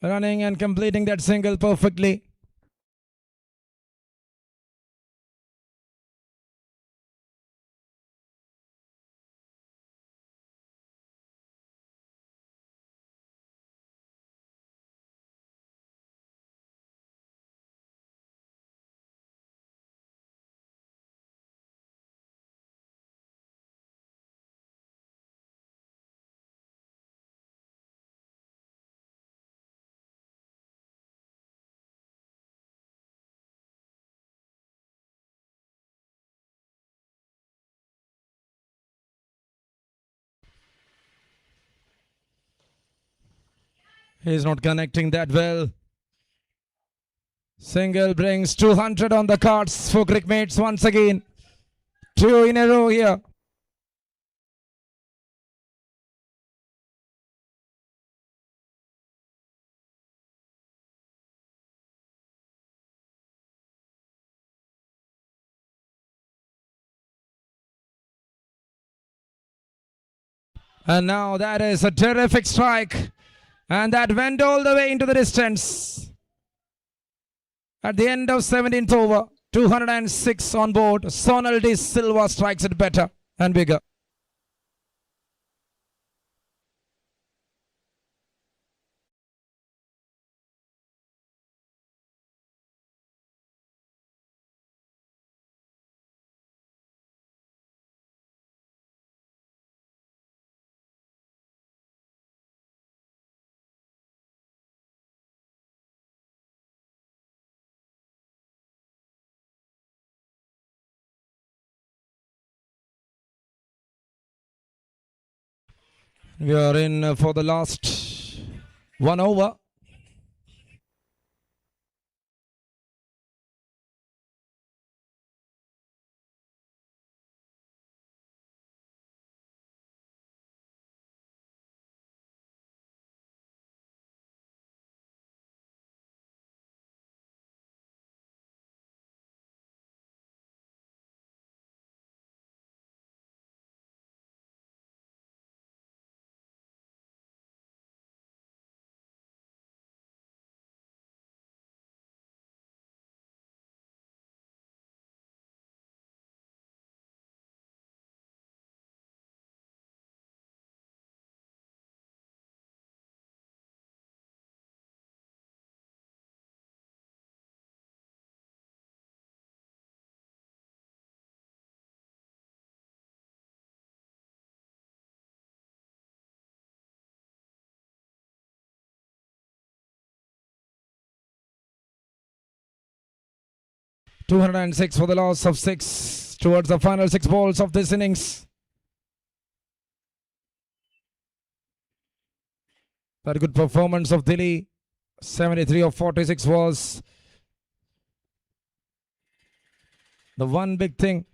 Running and completing that single perfectly. He's not connecting that well. Single brings 200 on the cards for Cricmates once again. 2 in a row here. And now that is a terrific strike. And that went all the way into the distance. At the end of 17th over, 206 on board. Sonal D. Silva strikes it better and bigger. We are in for the last 1 over. .206 for the loss of 6 towards the final 6 balls of this innings. Very good performance of Delhi. 73 of 46 was the one big thing.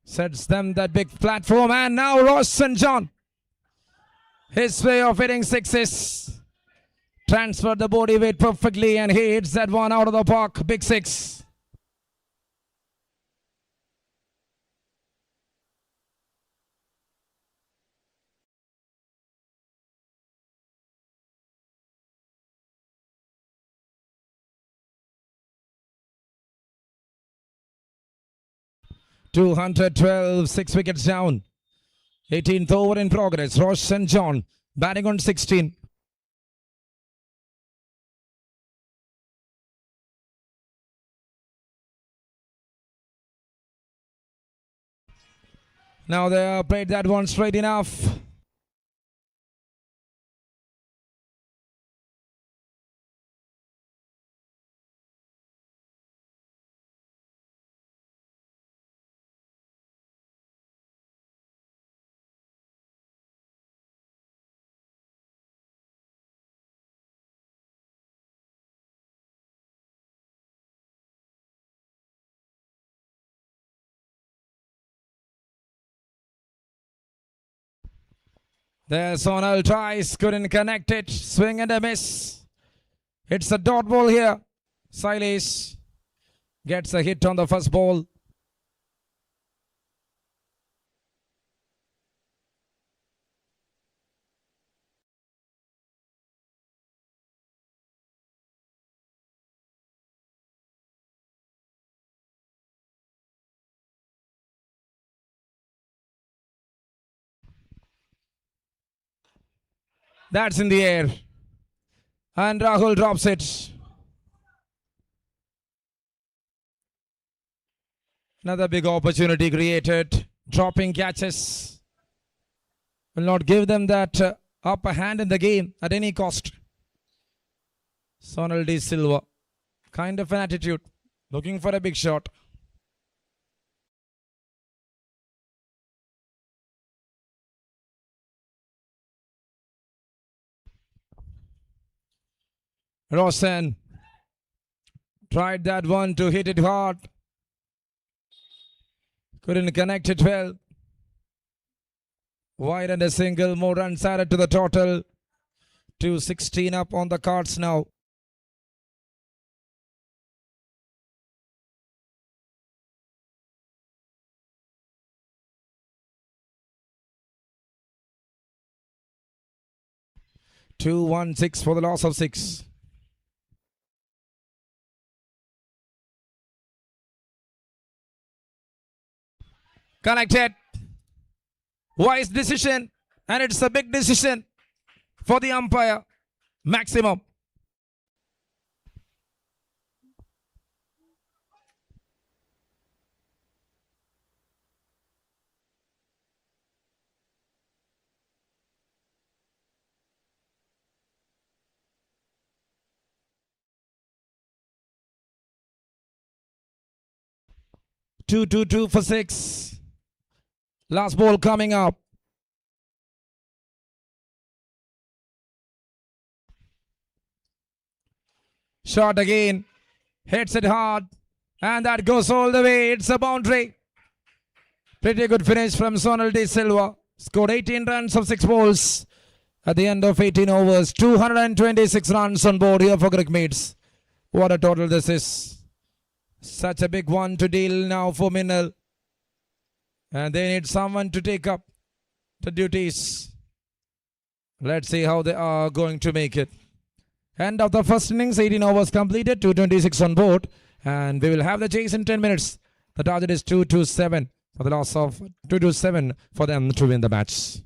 Sets them that big platform. And now Ross St. John. His way of hitting sixes. Transferred the body weight perfectly and hits that one out of the park. Big six. .212, 6 wickets down. 18th over in progress. Ross St. John batting on 16. Now they have played that one straight enough. There Sonal tries, couldn't connect it. Swing and a miss. It's a dot ball here. Silas gets a hit on the first ball. That's in the air. And Rahul drops it. Another big opportunity created. Dropping catches will not give them that upper hand in the game at any cost. Sonal De Silva, kind of an attitude, looking for a big shot. Roshan tried that one to hit it hard. Couldn't connect it well. Wide and a single, more runs added to the total. 216 up on the cards now. .216 for the loss of 6. Connected. Wise decision, and it's a big decision for the umpire. Maximum. Two for 6. Last ball coming up. Shot again. Hits it hard. And that goes all the way. It's a boundary. Pretty good finish from Sonal De Silva. Scored 18 runs of 6 balls at the end of 18 overs. 226 runs on board here for Cricmates. What a total this is. Such a big one to deal now for MINNAL. And they need someone to take up the duties. Let's see how they are going to make it. End of the first innings, 18 overs completed, 226 on board. And we will have the chase in 10 minutes. The target is 227 for the loss of 227 for them to win the match.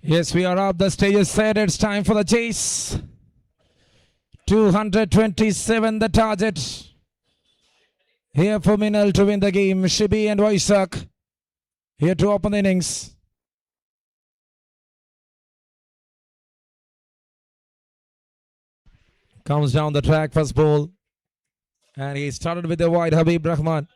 Yes, we are up. The stage is set. It's time for the chase. 227 the target. Here for MINNAL to win the game. Shibi and Waisak here to open the innings. Comes down the track, first ball. And he started with the wide Habib Rahman.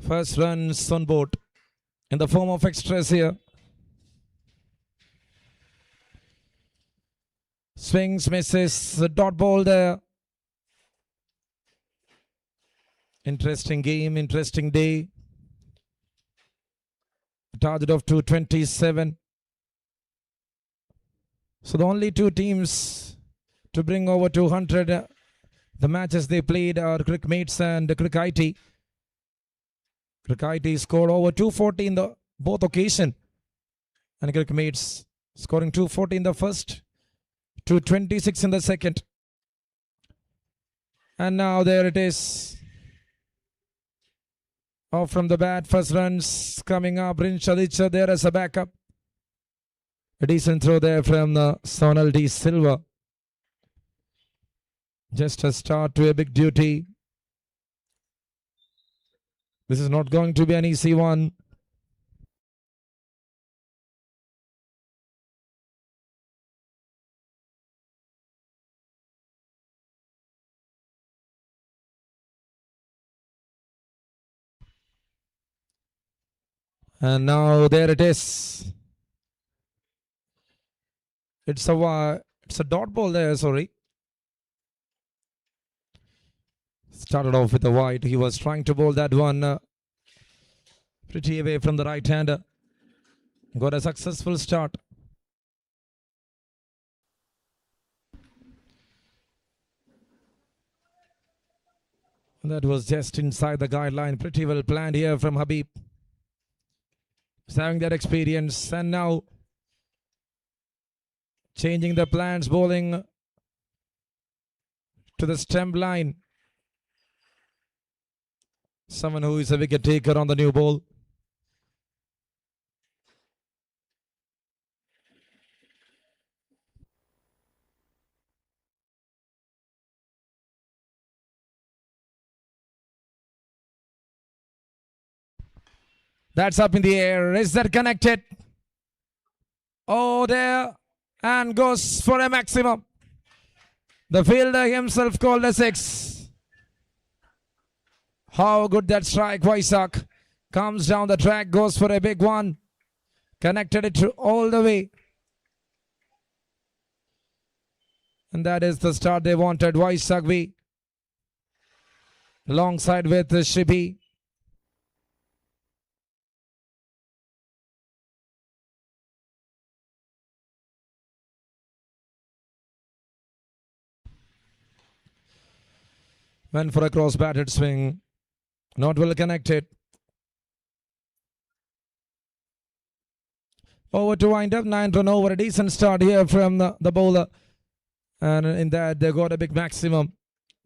First runs on board in the form of extras here. Swings, misses, a dot ball there. Interesting game, interesting day. Target of 227. So the only two teams to bring over 200 the matches they played are Cricmates and Cricmates. Cricmates scored over 240 in the both occasion, and Cricmates scoring 240 in the first, 226 in the second. And now there it is. Off from the bat, first runs coming up. Rinch Aditya there as a backup. A decent throw there from the Sonal D. Silva. Just a start to a big duty. This is not going to be an easy one. And now there it is. It's a dot ball there, sorry. Started off with a wide. He was trying to bowl that one pretty away from the right hander. Got a successful start. That was just inside the guideline. Pretty well planned here from Habib. He's having that experience, and now changing the plans, bowling to the stump line. Someone who is a wicket taker on the new ball. That's up in the air. Is that connected? Oh, there. And goes for a maximum. The fielder himself called a six. How good that strike, Waisak. Comes down the track, goes for a big one. Connected it all the way. And that is the start they wanted. Waisak alongside with Shibi. Went for a cross-batted swing. Not well connected. Over to wind up. 9 run over. A decent start here from the bowler. And in that, they got a big maximum.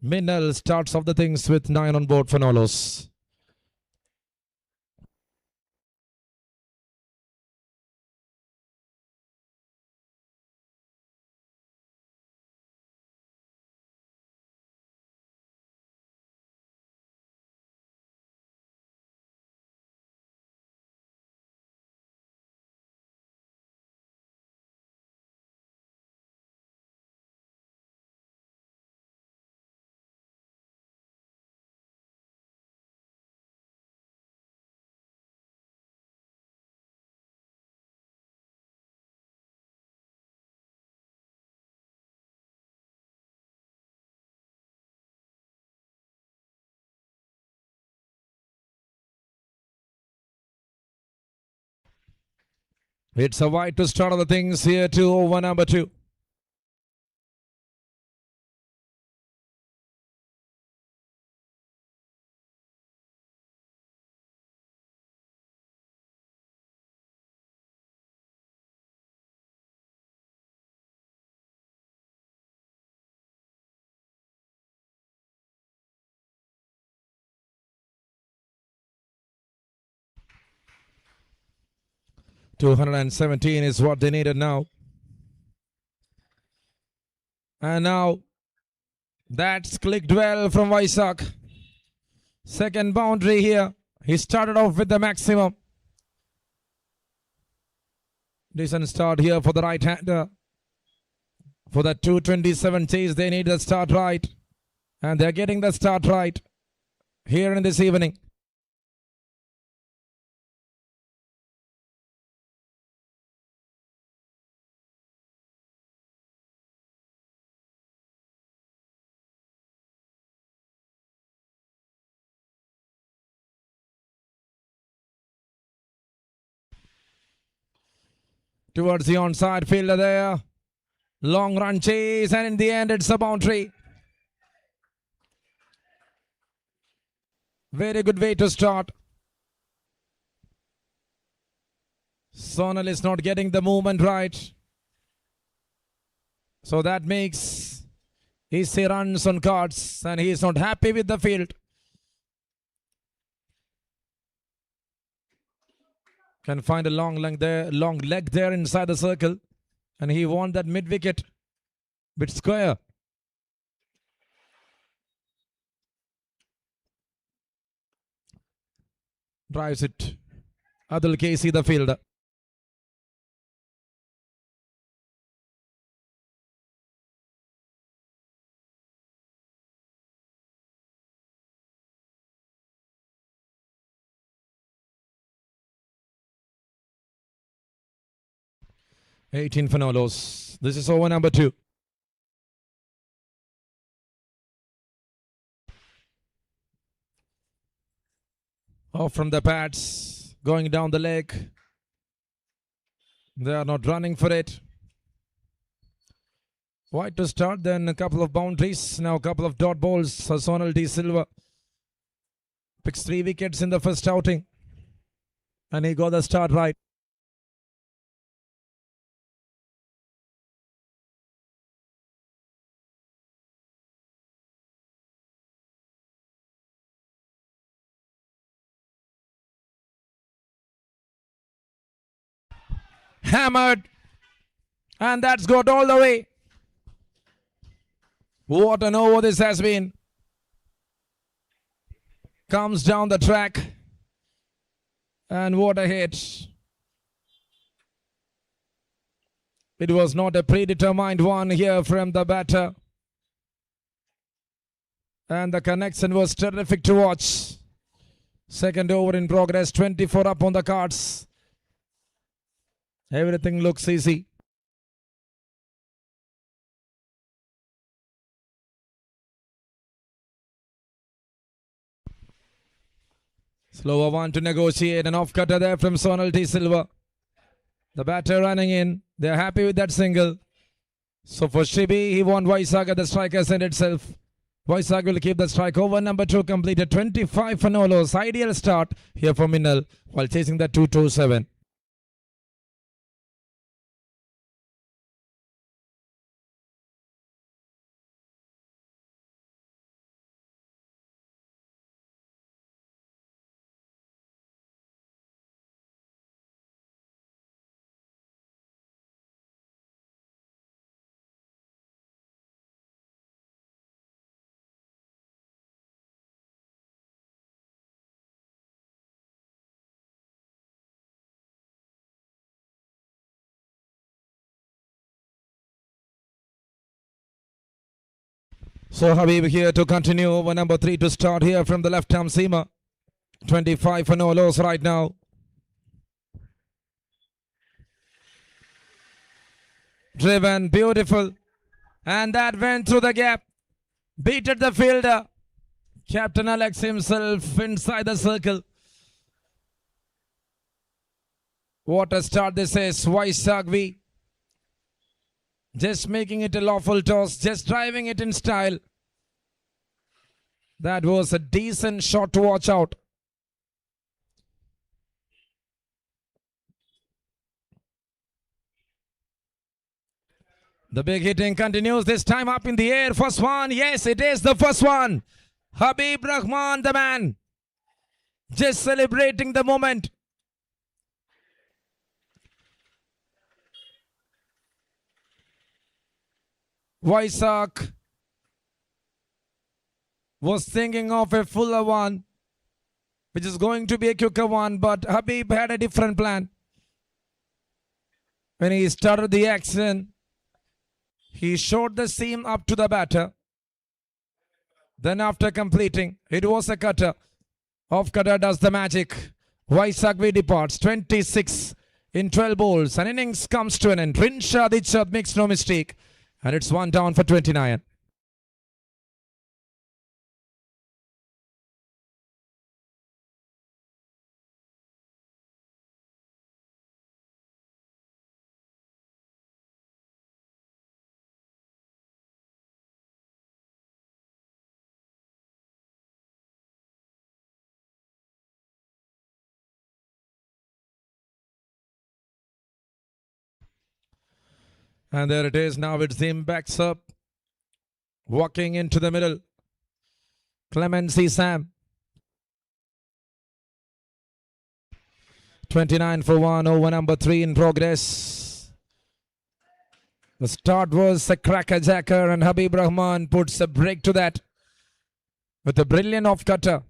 MINNAL starts off the things with 9 on board for no loss. It's a wide to start of the things here to over number 2. 217 is what they needed now. And now that's clicked well from Vaisak. Second boundary here. He started off with the maximum. Decent start here for the right-hander. For the 227 chase, they need the start right. And they're getting the start right here in this evening. Towards the onside fielder there. Long run chase, and in the end it's a boundary. Very good way to start. Sonal is not getting the movement right. So that makes easy runs on cards, and he is not happy with the field. Can find a long leg there inside the circle. And he won that mid-wicket. Bit square. Drives it. Adil Casey, the fielder. $18 for no loss. This is over number 2. Off from the pads, going down the leg. They are not running for it. Wide to start, then a couple of boundaries. Now a couple of dot balls. Sonal D. Silva picks 3 wickets in the first outing. And he got the start right. Hammered, and that's got all the way. What an over this has been. Comes down the track, and what a hit. It was not a predetermined one here from the batter, and the connection was terrific to watch. Second over in progress, 24 up on the cards. Everything looks easy. Slower one to negotiate. An off cutter there from Sonal D. Silva. The batter running in. They're happy with that single. So for Shibi, he won Vaisak at the striker's end itself. Vaisak will keep the strike. Over number 2 completed. 25 for no loss. Ideal start here for MINNAL while chasing the 227. So Habib here to continue over number 3 to start here from the left arm seamer. 25 for no loss right now. Driven, beautiful. And that went through the gap. Beated the fielder. Captain Alex himself inside the circle. What a start this is. Vaisak just making it a lawful toss, just driving it in style. That was a decent shot to watch out. The big hitting continues, this time up in the air. First one, yes, it is the first one. Habib Rahman, the man, just celebrating the moment. Waisak was thinking of a fuller one, which is going to be a quicker one, but Habib had a different plan. When he started the action, he showed the seam up to the batter. Then after completing, it was a cutter. Off cutter does the magic. Vaisakvi departs 26 in 12 balls. An innings comes to an end. Rinsha Dichat makes no mistake. And it's one down for 29. And there it is. Now it's him backs up. Walking into the middle. Clemency Sam. 29 for 1 over number 3 in progress. The start was a cracker-jacker and Habib Rahman puts a break to that with a brilliant off-cutter.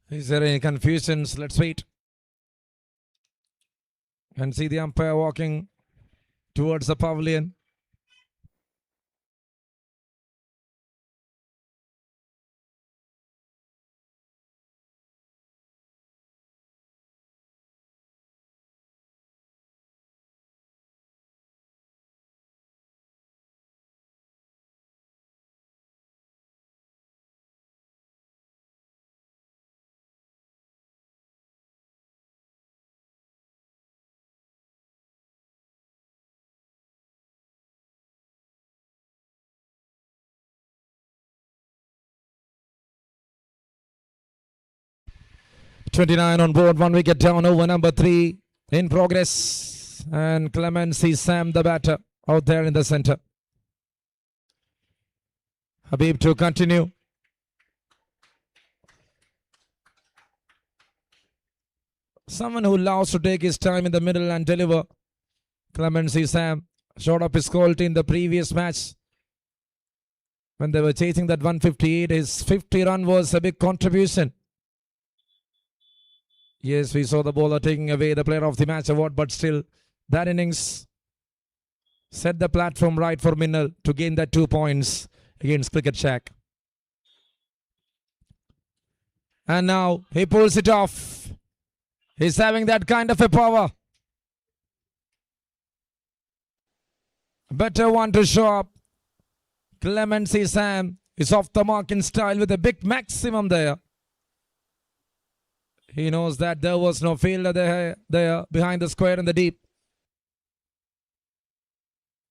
Is there any confusions? Let's wait and see the umpire walking towards the pavilion. .29 on board, 1 wicket down over number 3 in progress. And Clemency Sam, the batter, out there in the center. Habib to continue. Someone who loves to take his time in the middle and deliver. Clemency Sam showed up his quality in the previous match. When they were chasing that 158, his 50 run was a big contribution. Yes, we saw the bowler taking away the player of the match award, but still, that innings set the platform right for MINNAL to gain that 2 points against Cricket Shack. And now he pulls it off. He's having that kind of a power. Better one to show up. Clemency Sam is off the mark in style with a big maximum there. He knows that there was no fielder there behind the square in the deep.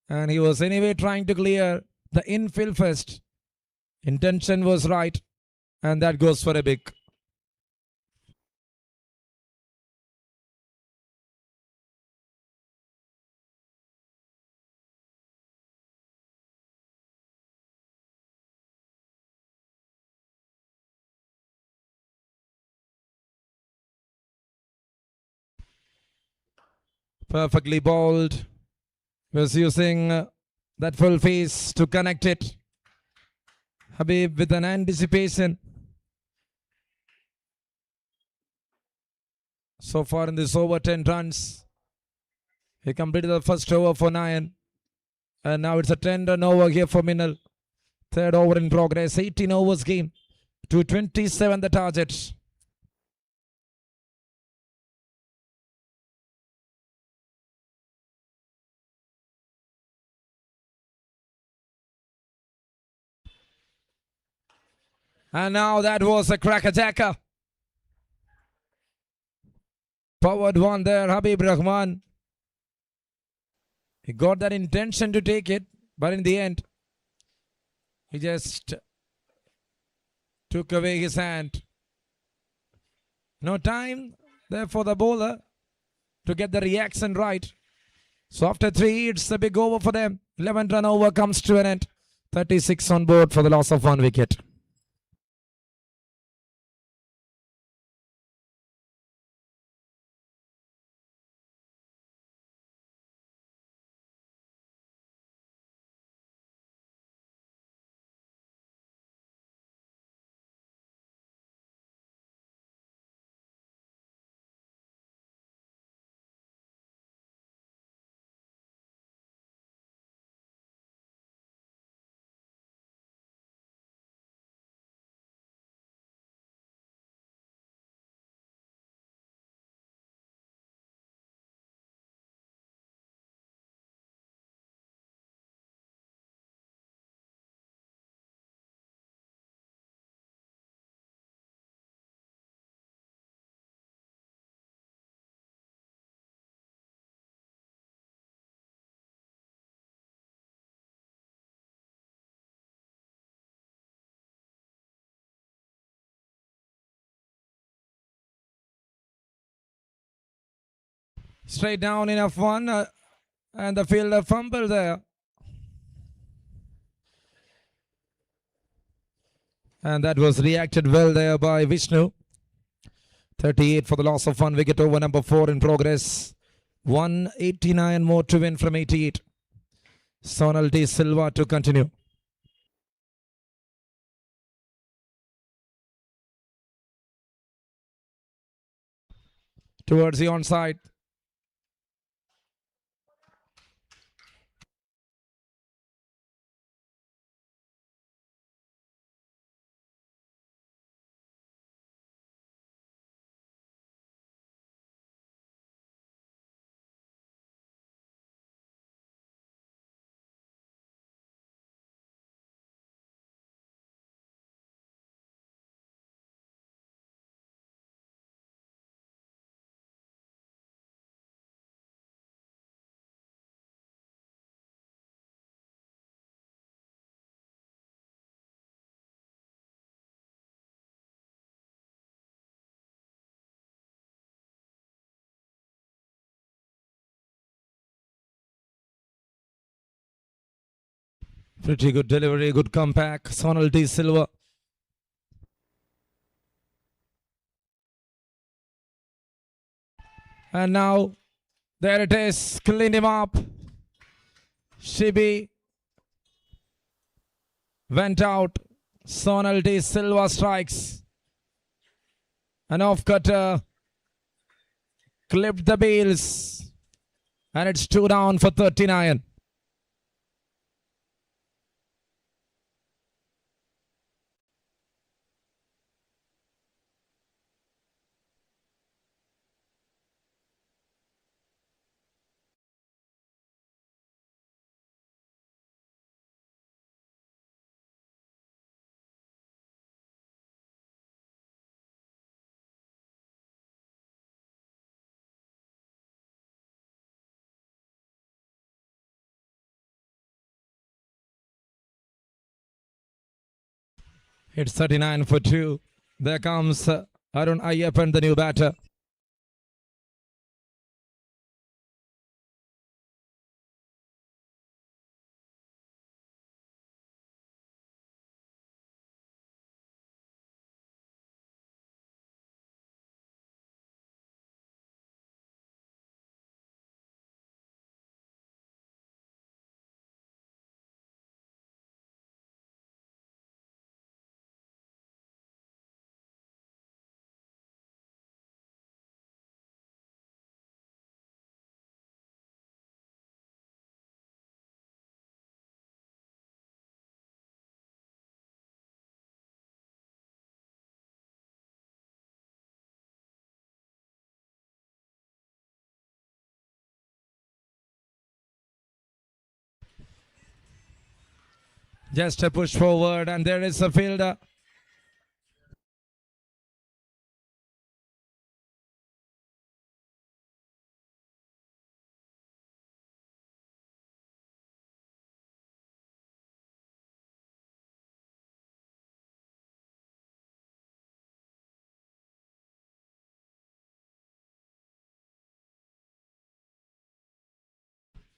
And he was anyway trying to clear the infield first. Intention was right. And that goes for a big. Perfectly bowled. Was using that full face to connect it. Habib with an anticipation. So far in this over 10 runs. He completed the first over for 9. And now it's a 10-run over here for MINNAL. Third over in progress. 18 overs game. To 27 the target. And now that was a cracker-jacker. Powered one there, Habib Rahman. He got that intention to take it, But in the end, he just took away his hand. No time there for the bowler to get the reaction right. So after 3, it's a big over for them. 11-run over comes to an end. 36 on board for the loss of 1 wicket. Straight down in F1 and the fielder fumble there. And that was reacted well there by Vishnu. 38 for the loss of 1 wicket over number 4 in progress. 189 more to win from 88. Sonal De Silva to continue. Towards the onside. Pretty good delivery, good comeback. Sonal De Silva. And now, there it is. Clean him up. Shibi went out. Sonal De Silva strikes. An off-cutter clipped the bails. And it's 2 down for 39. It's 39 for 2. There comes Arun Ayyappan, the new batter. Just a push forward, and there is a fielder.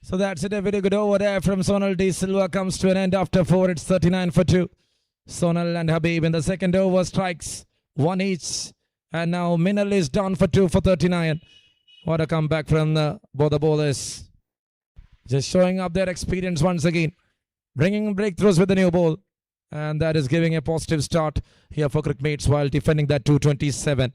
So that's it. A very good over there from Sonal D. Silva comes to an end after 4. It's 39 for 2. Sonal and Habib in the second over strikes 1 each. And now MINNAL is down for 2 for 39. What a comeback from both the bowlers. Just showing up their experience once again. Bringing breakthroughs with the new ball. And that is giving a positive start here for Cricmates while defending that 227.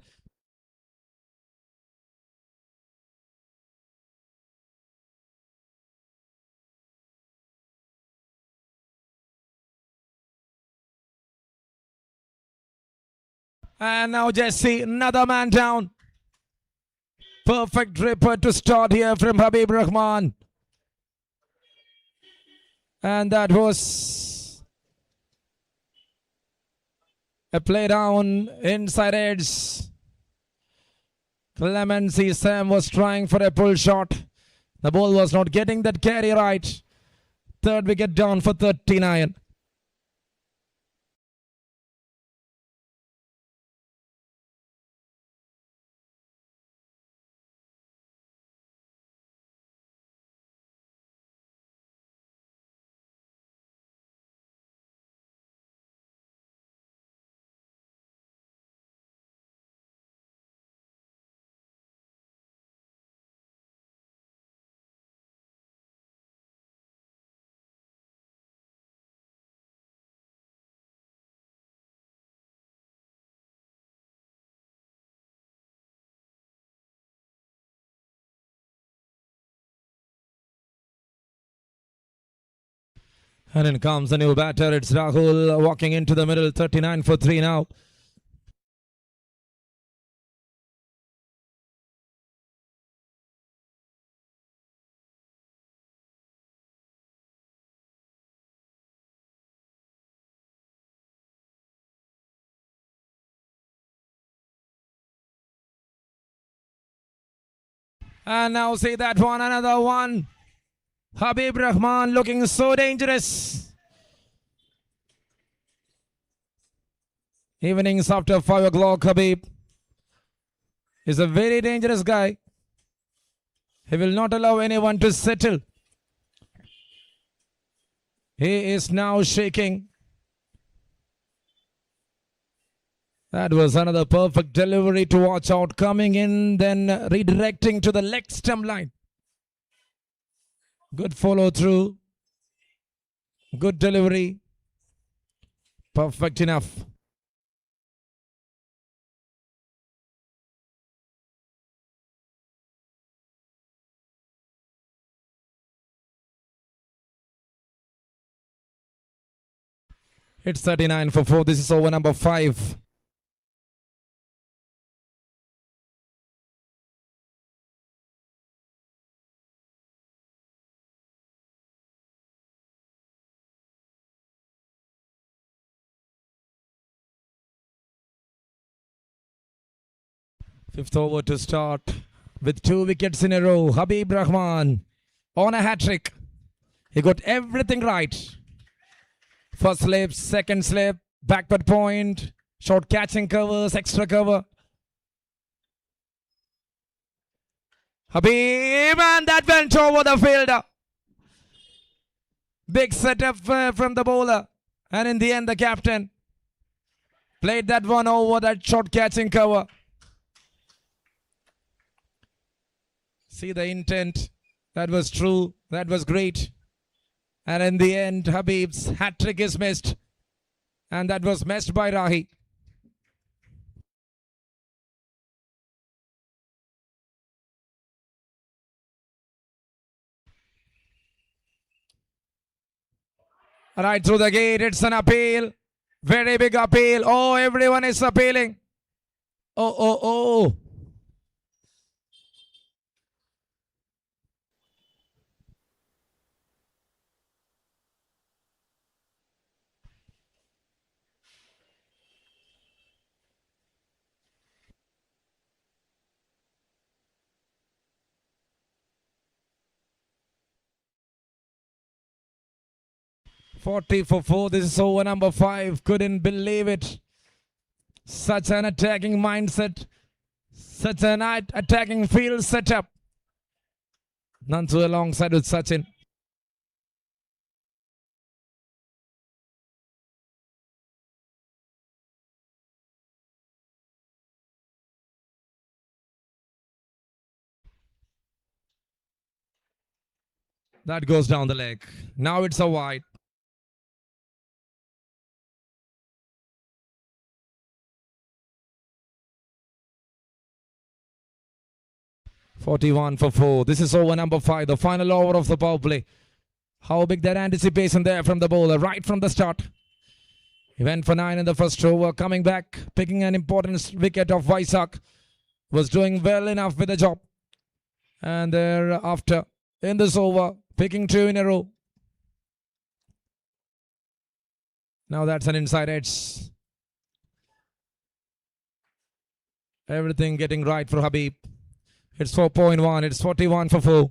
And now Jesse, another man down. Perfect ripper to start here from Habib Rahman. And that was a play down inside edge. Clemency Sam was trying for a pull shot. The ball was not getting that carry right. Third wicket down for 39. And in comes the new batter. It's Rahul walking into the middle. 39 for 3 now. And now see that one, another one. Habib Rahman looking so dangerous. Evenings after 5 o'clock, Habib is a very dangerous guy. He will not allow anyone to settle. He is now shaking. That was another perfect delivery to watch out. Coming in, then redirecting to the leg stump line. Good follow through. Good delivery. Perfect enough. It's 39 for 4. This is over number 5. Fifth over to start with 2 wickets in a row. Habib Rahman on a hat-trick. He got everything right. First slip, second slip, backward point, short catching covers, extra cover. Habib, and that went over the fielder. Big setup from the bowler. And in the end, the captain played that one over that short catching cover. See the intent. That was true. That was great. And in the end, Habib's hat-trick is missed. And that was missed by Rahi. Right through the gate, it's an appeal. Very big appeal. Oh, everyone is appealing. Oh. 40 for 4. This is over number 5. Couldn't believe it. Such an attacking mindset. Such an attacking field setup. Nansu alongside with Sachin. That goes down the leg. Now it's a wide. "41 for 4. This is over number 5, the final over of the power play. How big that anticipation there from the bowler right from the start. He went for 9 in the first over, coming back, picking an important wicket of Vaisak. Was doing well enough with the job. And thereafter, in this over, picking 2 in a row. Now that's an inside edge. Everything getting right for Habib. It's 4.1. It's 41 for 4.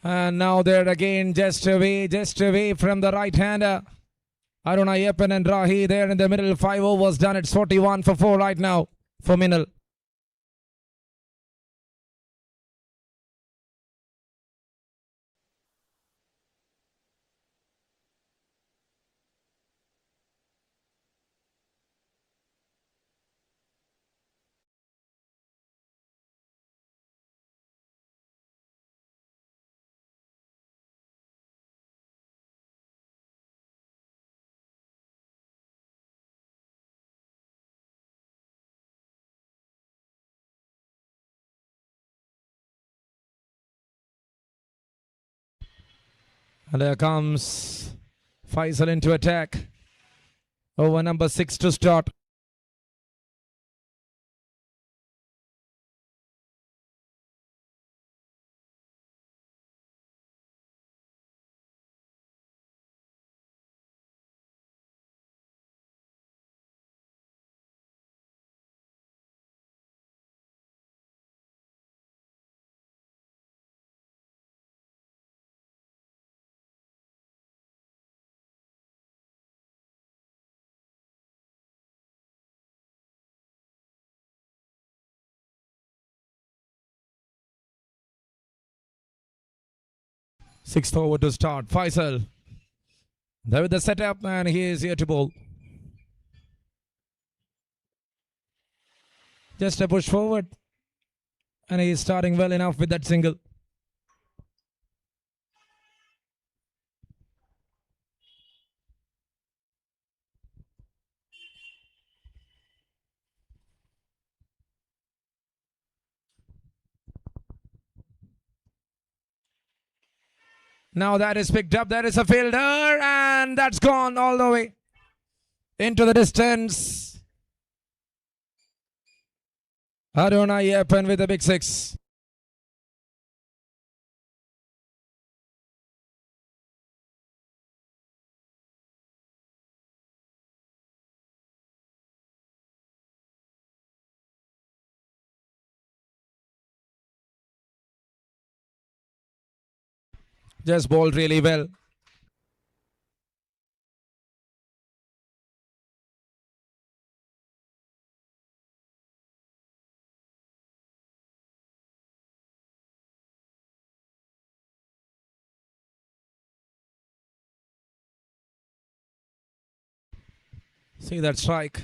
And now they're again just away from the right-hander. Aruna Yepan and Rahi there in the middle. 5 overs done. It's 41 for 4 right now for Minnal. And there comes Faisal into attack. Over number 6 to start. Sixth over to start. Faisal. There with the setup, and he is here to bowl. Just a push forward. And he is starting well enough with that single. Now that is picked up. There is a fielder, and that's gone all the way into the distance. Aruna Yepan with a big 6. Just bowled really well. See that strike.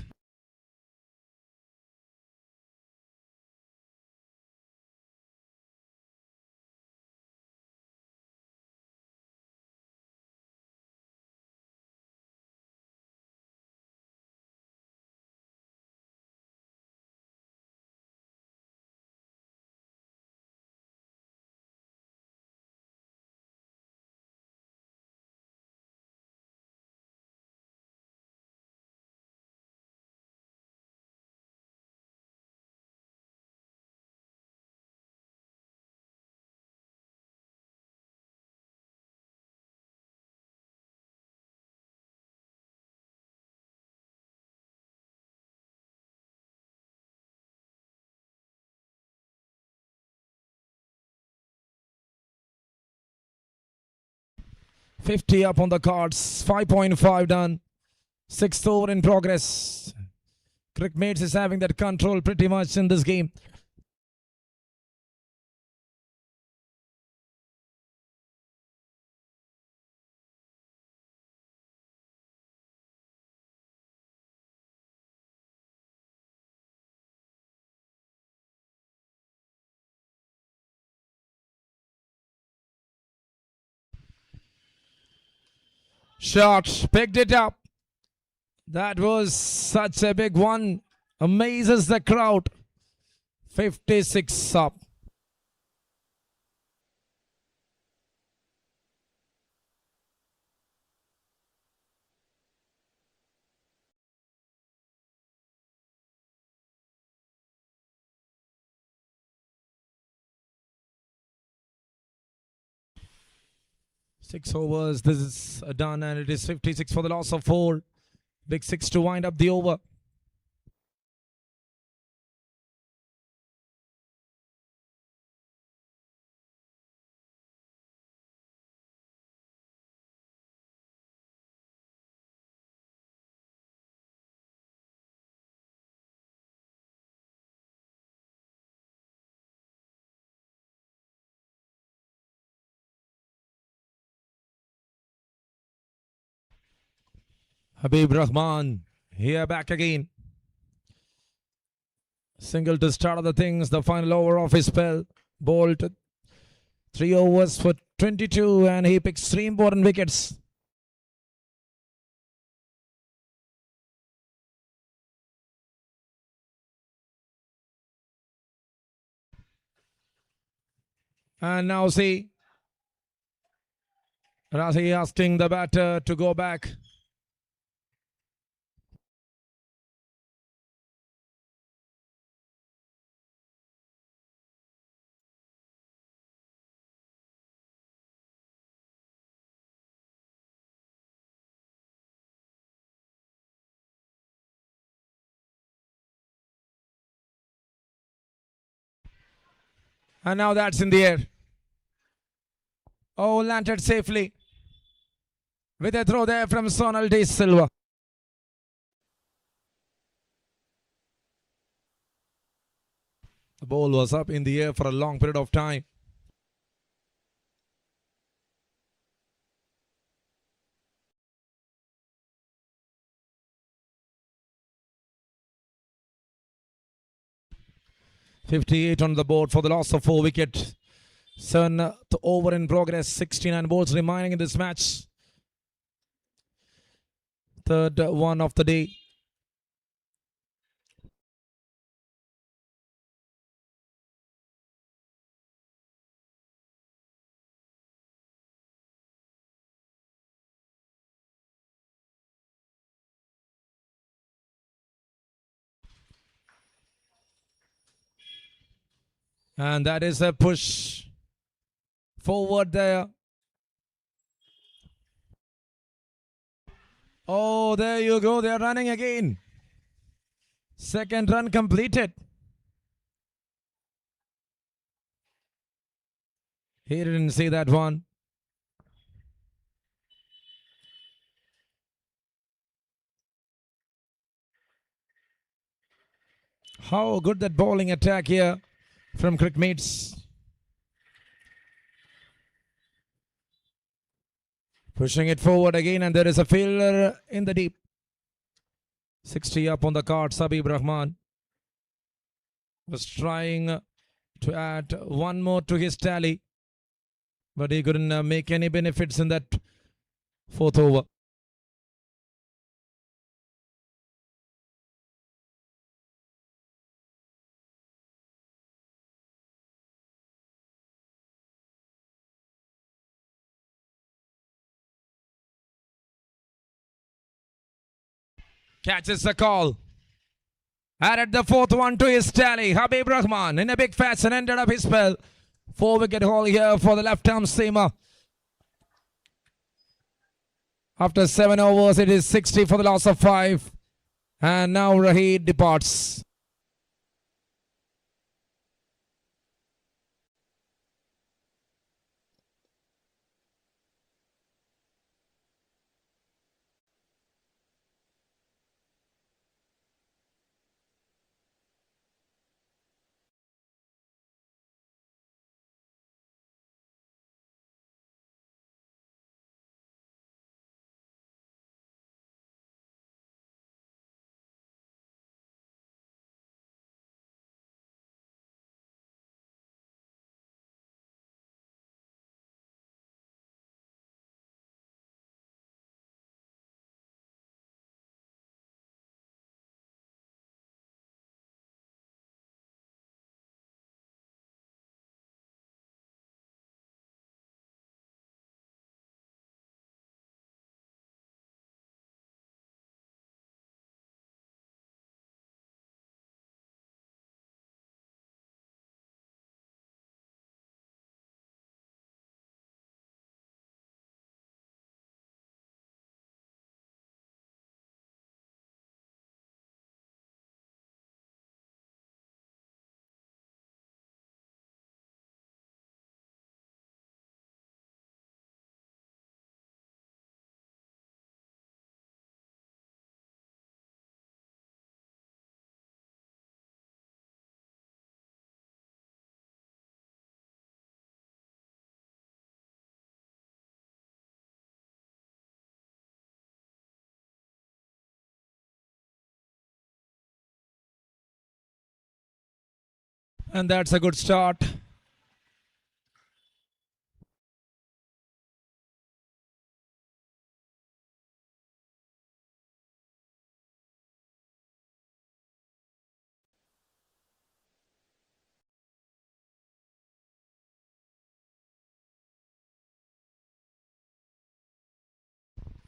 50 up on the cards. 5.5 done. 6th over in progress. Cricmates is having that control pretty much in this game. Shot, picked it up. That was such a big one. Amazes the crowd. 56 up. Six overs. This is done, and it is 56 for the loss of 4. Big 6 to wind up the over. Habib Rahman here back again. Single to start of the things. The final over of his spell. Bolt. 3 overs for 22, and he picks 3 important wickets. And now see Razi asking the batter to go back. And now that's in the air. Oh, landed safely. With a throw there from Sonal De Silva. The ball was up in the air for a long period of time. .58 on the board for the loss of 4 wickets. 7th over in progress. 69 balls remaining in this match. Third one of the day. And that is a push forward there. Oh, there you go. They're running again. Second run completed. He didn't see that one. How good that bowling attack here from Cricmates. Pushing it forward again, and there is a fielder in the deep. 60 up on the card. Habib Rahman was trying to add one more to his tally, but he couldn't make any benefits in that 4th over. Catches the call. Added the 4th one to his tally. Habib Rahman in a big fashion ended up his spell. 4-wicket haul here for the left-arm seamer. After 7 overs, it is 60 for the loss of 5. And now Rahid departs. And that's a good start.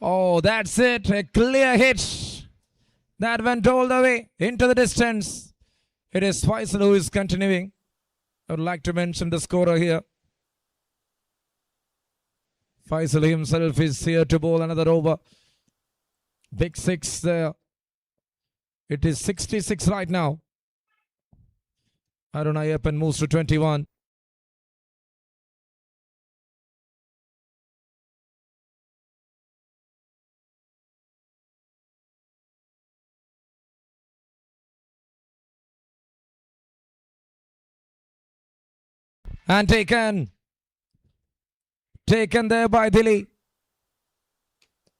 Oh, that's it. A clear hit. That went all the way into the distance. It is Faisal who is continuing. I would like to mention the scorer here. Faisal himself is here to bowl another over. Big six there. It is 66 right now. Arun Ayyappan moves to 21. And taken. Taken there by Delhi.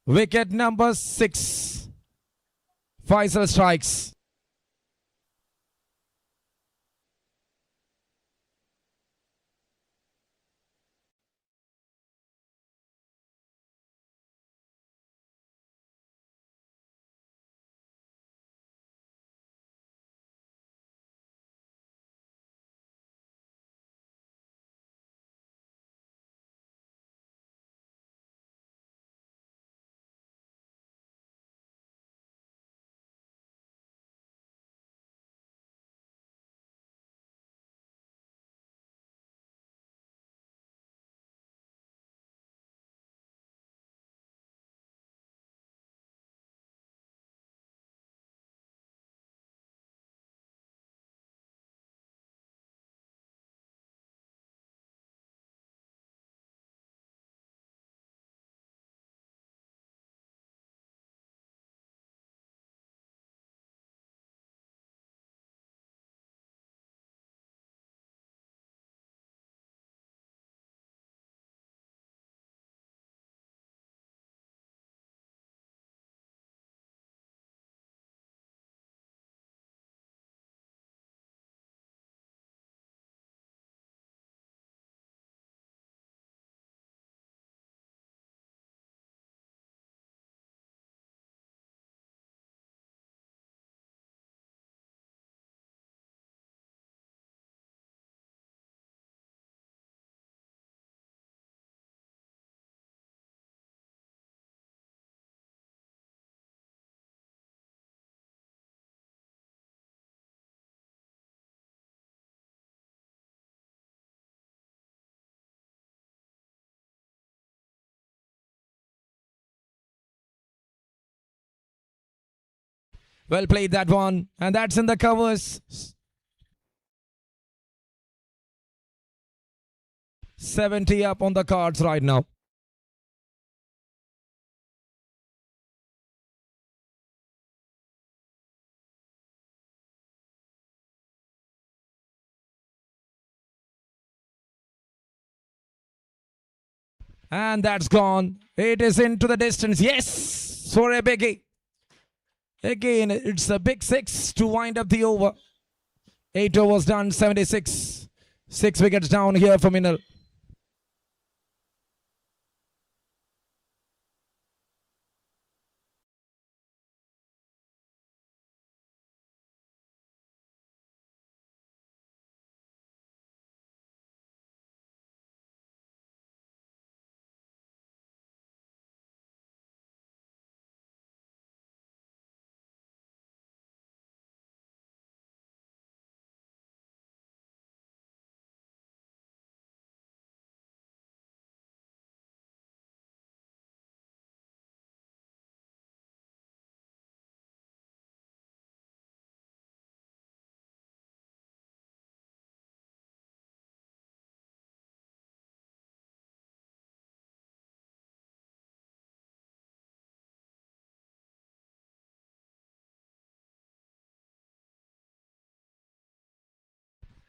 Wicket number 6. Faisal strikes. Well played that one. And that's in the covers. 70 up on the cards right now. And that's gone. It is into the distance. Yes, for a biggie. Again, it's a big 6 to wind up the over. 8 overs done, 76. 6 wickets down here for MINNAL.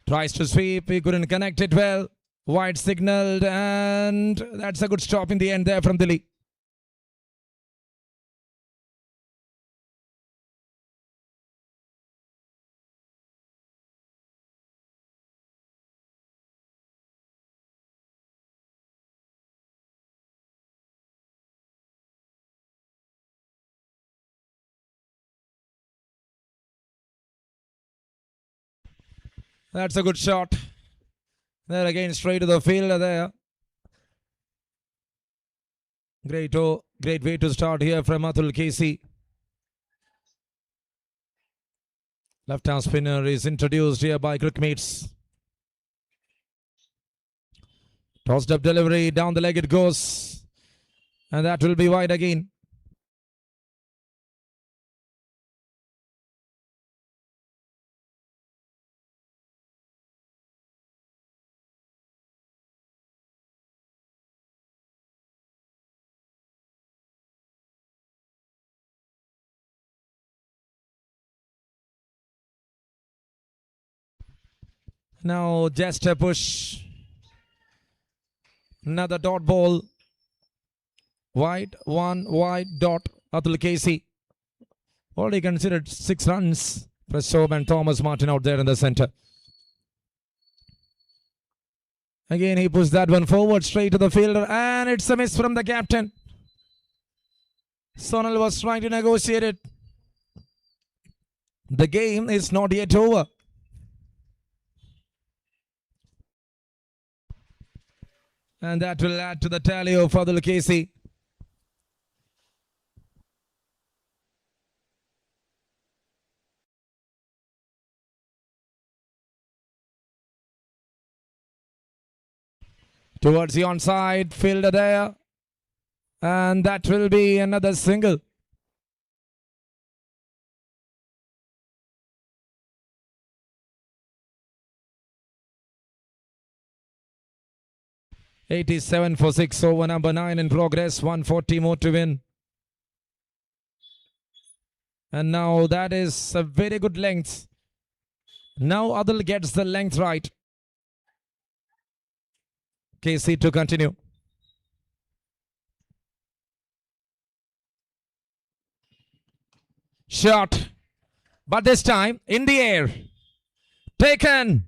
Tries to sweep, he couldn't connect it well. Wide signaled, and that's a good stop in the end there from Delhi. That's a good shot. There again, straight to the field there. Great way to start here from Atul Casey. Left-hand spinner is introduced here by Cricmates. Tossed up delivery, down the leg it goes. And that will be wide again. Now just a push. Another dot ball. Wide, one wide dot. Atul Casey. Already considered 6 runs. Prasov and Thomas Martin out there in the center. Again, he pushed that one forward straight to the fielder, and it's a miss from the captain. Sonal was trying to negotiate it. The game is not yet over. And that will add to the tally of Atul Casey. Towards the onside, fielder there. And that will be another single. $87 for 6 over number 9 in progress. 140 more to win. And now that is a very good length. Now Adil gets the length right. Casey to continue. Shot. But this time in the air. Taken.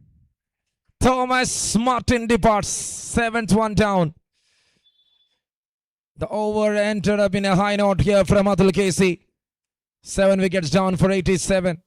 Thomas Martin departs. 7th one down. The over entered up in a high note here from Atul Casey. 7 wickets down for 87.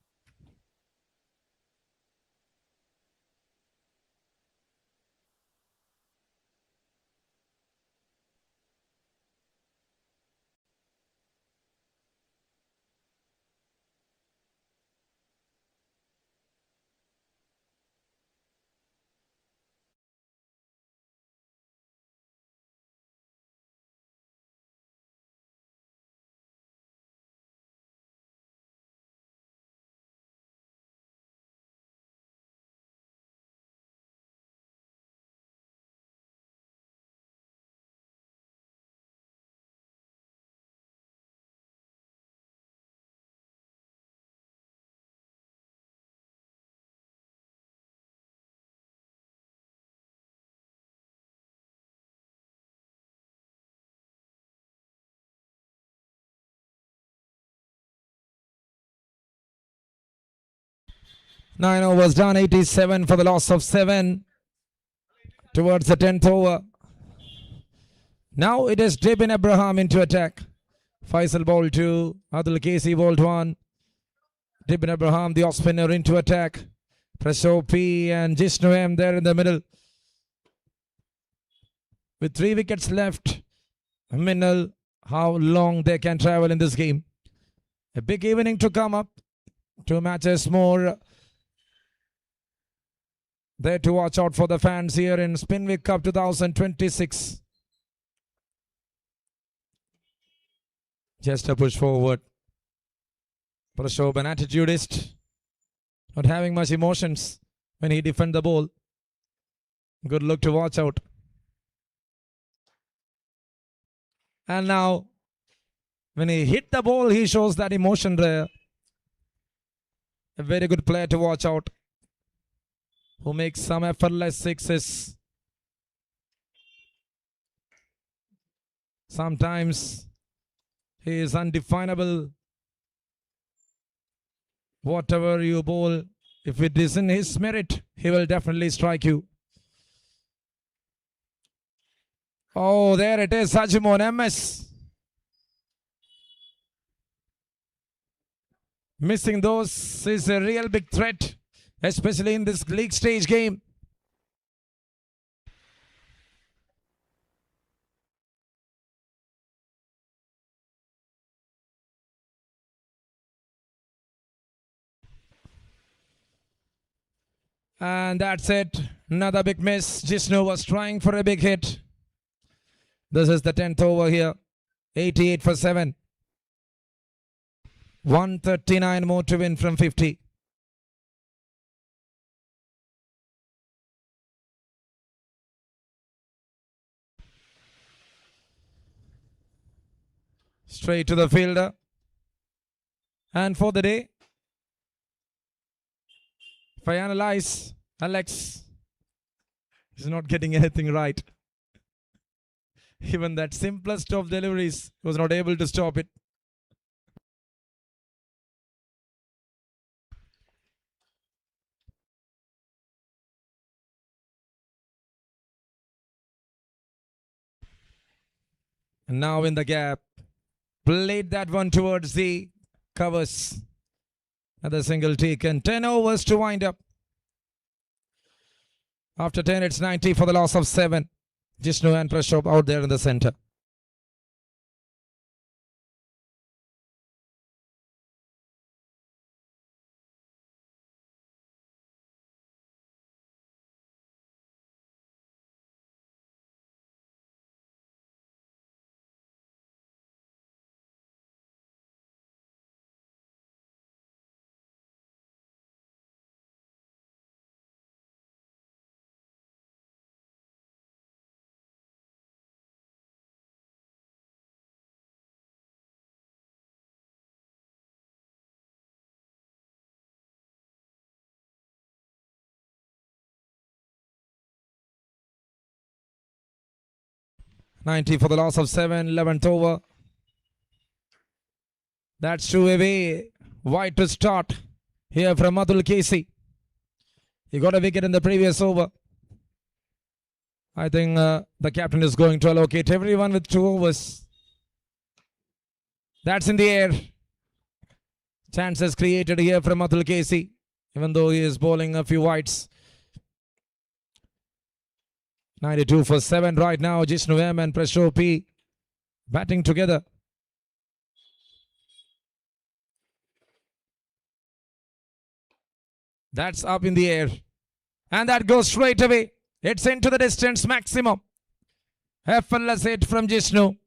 Nine overs done, 87 for the loss of 7 towards the 10th over. Now it is Dibin Abraham into attack. Faisal ball 2, Adil Casey bowled 1. Dibin Abraham, the off spinner, into attack. Presso P and Jishnu M there in the middle. With 3 wickets left, Minnal, how long they can travel in this game. A big evening to come up. 2 matches more. There to watch out for the fans here in Spinvic Cup 2026. Just a push forward. Prashob, an attitudist, not having much emotions when he defends the ball. Good look to watch out. And now, when he hit the ball, he shows that emotion there. A very good player to watch out, who makes some effortless sixes. Sometimes he is undefinable. Whatever you bowl, if it is in his merit, he will definitely strike you. Oh, there it is, Hajimon MS. Missing those is a real big threat. especially in this league stage game. And that's it. Another big miss. Jishnu was trying for a big hit. This is the 10th over here. 88 for 7. 139 more to win from 50. Straight to the fielder. And for the day, if I analyze, Alex is not getting anything right. Even that simplest of deliveries was not able to stop it. And now in the gap, played that one towards the covers. Another single taken. 10 overs to wind up. After 10, it's 90 for the loss of 7. Jishnu and Prashop out there in the center. $90 for the loss of 7, 11th over. That's 2 away. Wide to start here from Atul Casey. He got a wicket in the previous over. I think the captain is going to allocate everyone with 2 overs. That's in the air. Chances created here from Atul Casey, even though he is bowling a few wides. 92 for 7 right now. Jishnu M and Prashop P batting together. That's up in the air. And that goes straight away. It's into the distance maximum. Effortless hit from Jishnu.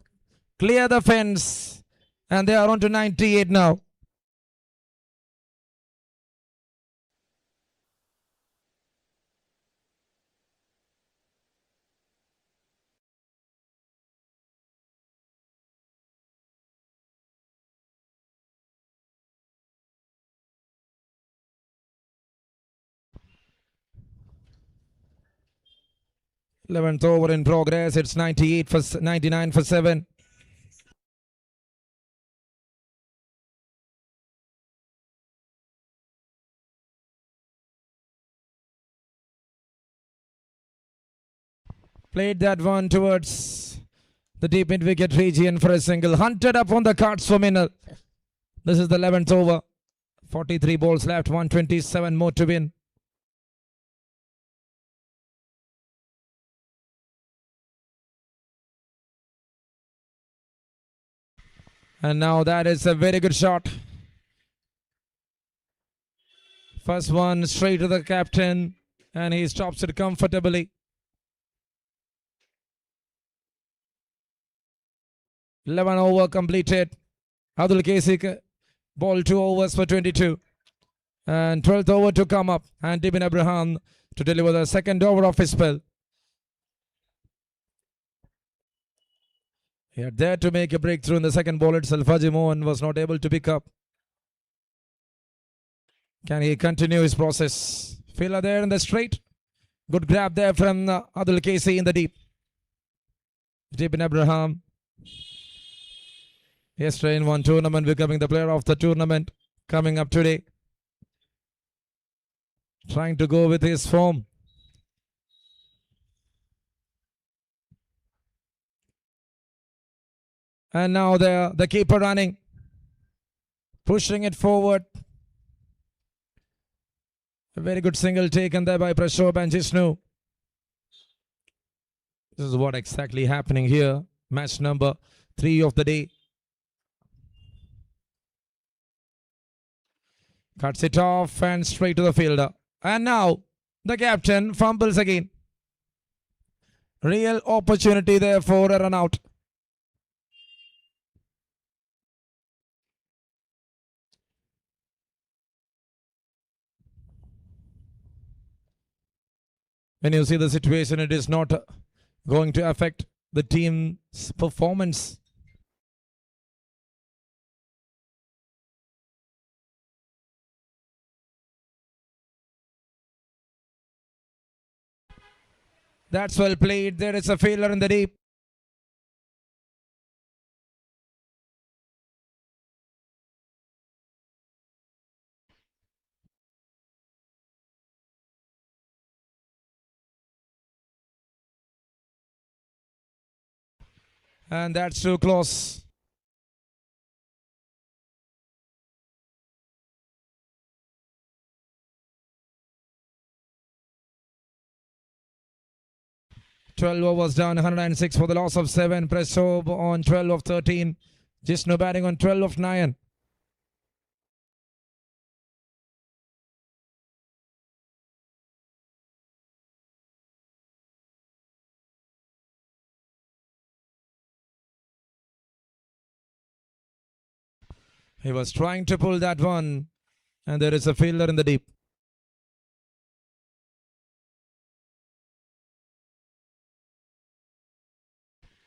Clear the fence. And they are on to 98 now. Eleventh over in progress. It's 99 for 7. Played that one towards the deep mid-wicket region for a single. Hunted up on the cards for MINNAL. This is the 11th over. 43 balls left. 127 more to win. And now that is a very good shot. First one straight to the captain. And he stops it comfortably. 11 over completed. Abdul Kasik ball 2 overs for 22. And 12th over to come up. And Ibn Abraham to deliver the second over of his spell. He had there to make a breakthrough in the second ball itself. Haji Mohan was not able to pick up. Can he continue his process? Fielder there in the straight. Good grab there from Abdul Kasik in the deep. Ibn Abraham. Yesterday in one tournament, becoming the player of the tournament. Coming up today. Trying to go with his form. And now the keeper running. Pushing it forward. A very good single taken there by Prashop and Jishnu. This is what exactly happening here. Match number 3 of the day. Cuts it off and straight to the fielder. And now the captain fumbles again. Real opportunity there for a run out. When you see the situation, it is not going to affect the team's performance. That's well played. There is a failure in the deep. And that's too close. "12 overs down, 106 for the loss of 7. Pressov on 12 of 13. Jishnu batting on 12 of 9. He was trying to pull that one. And there is a fielder in the deep.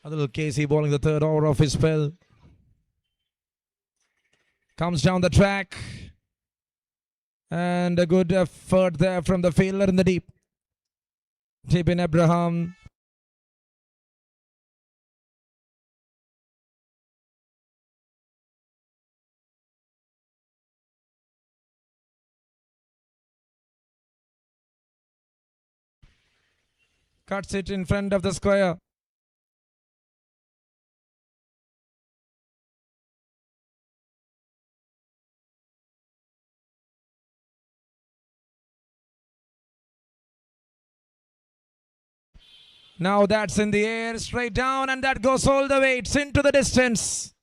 A little Casey bowling the third over of his spell. Comes down the track. And a good effort there from the fielder in the deep. Tibin Abraham. Cuts it in front of the square. Now that's in the air, straight down, and that goes all the way. It's into the distance.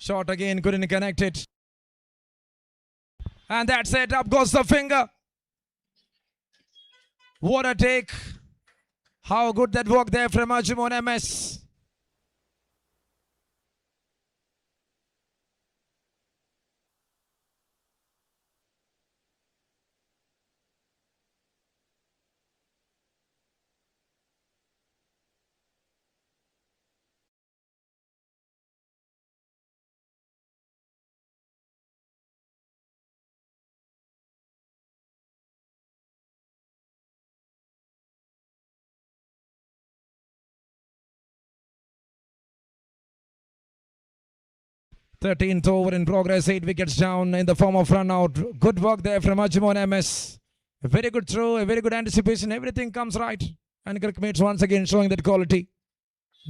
Shot again, couldn't connect it. And that's it, up goes the finger. What a take. How good that work there from Ajimon MS. Thirteenth over in progress, 8 wickets down in the form of run out. Good work there from Ajimon MS. A very good throw, a very good anticipation. Everything comes right. And Cricmates once again showing that quality.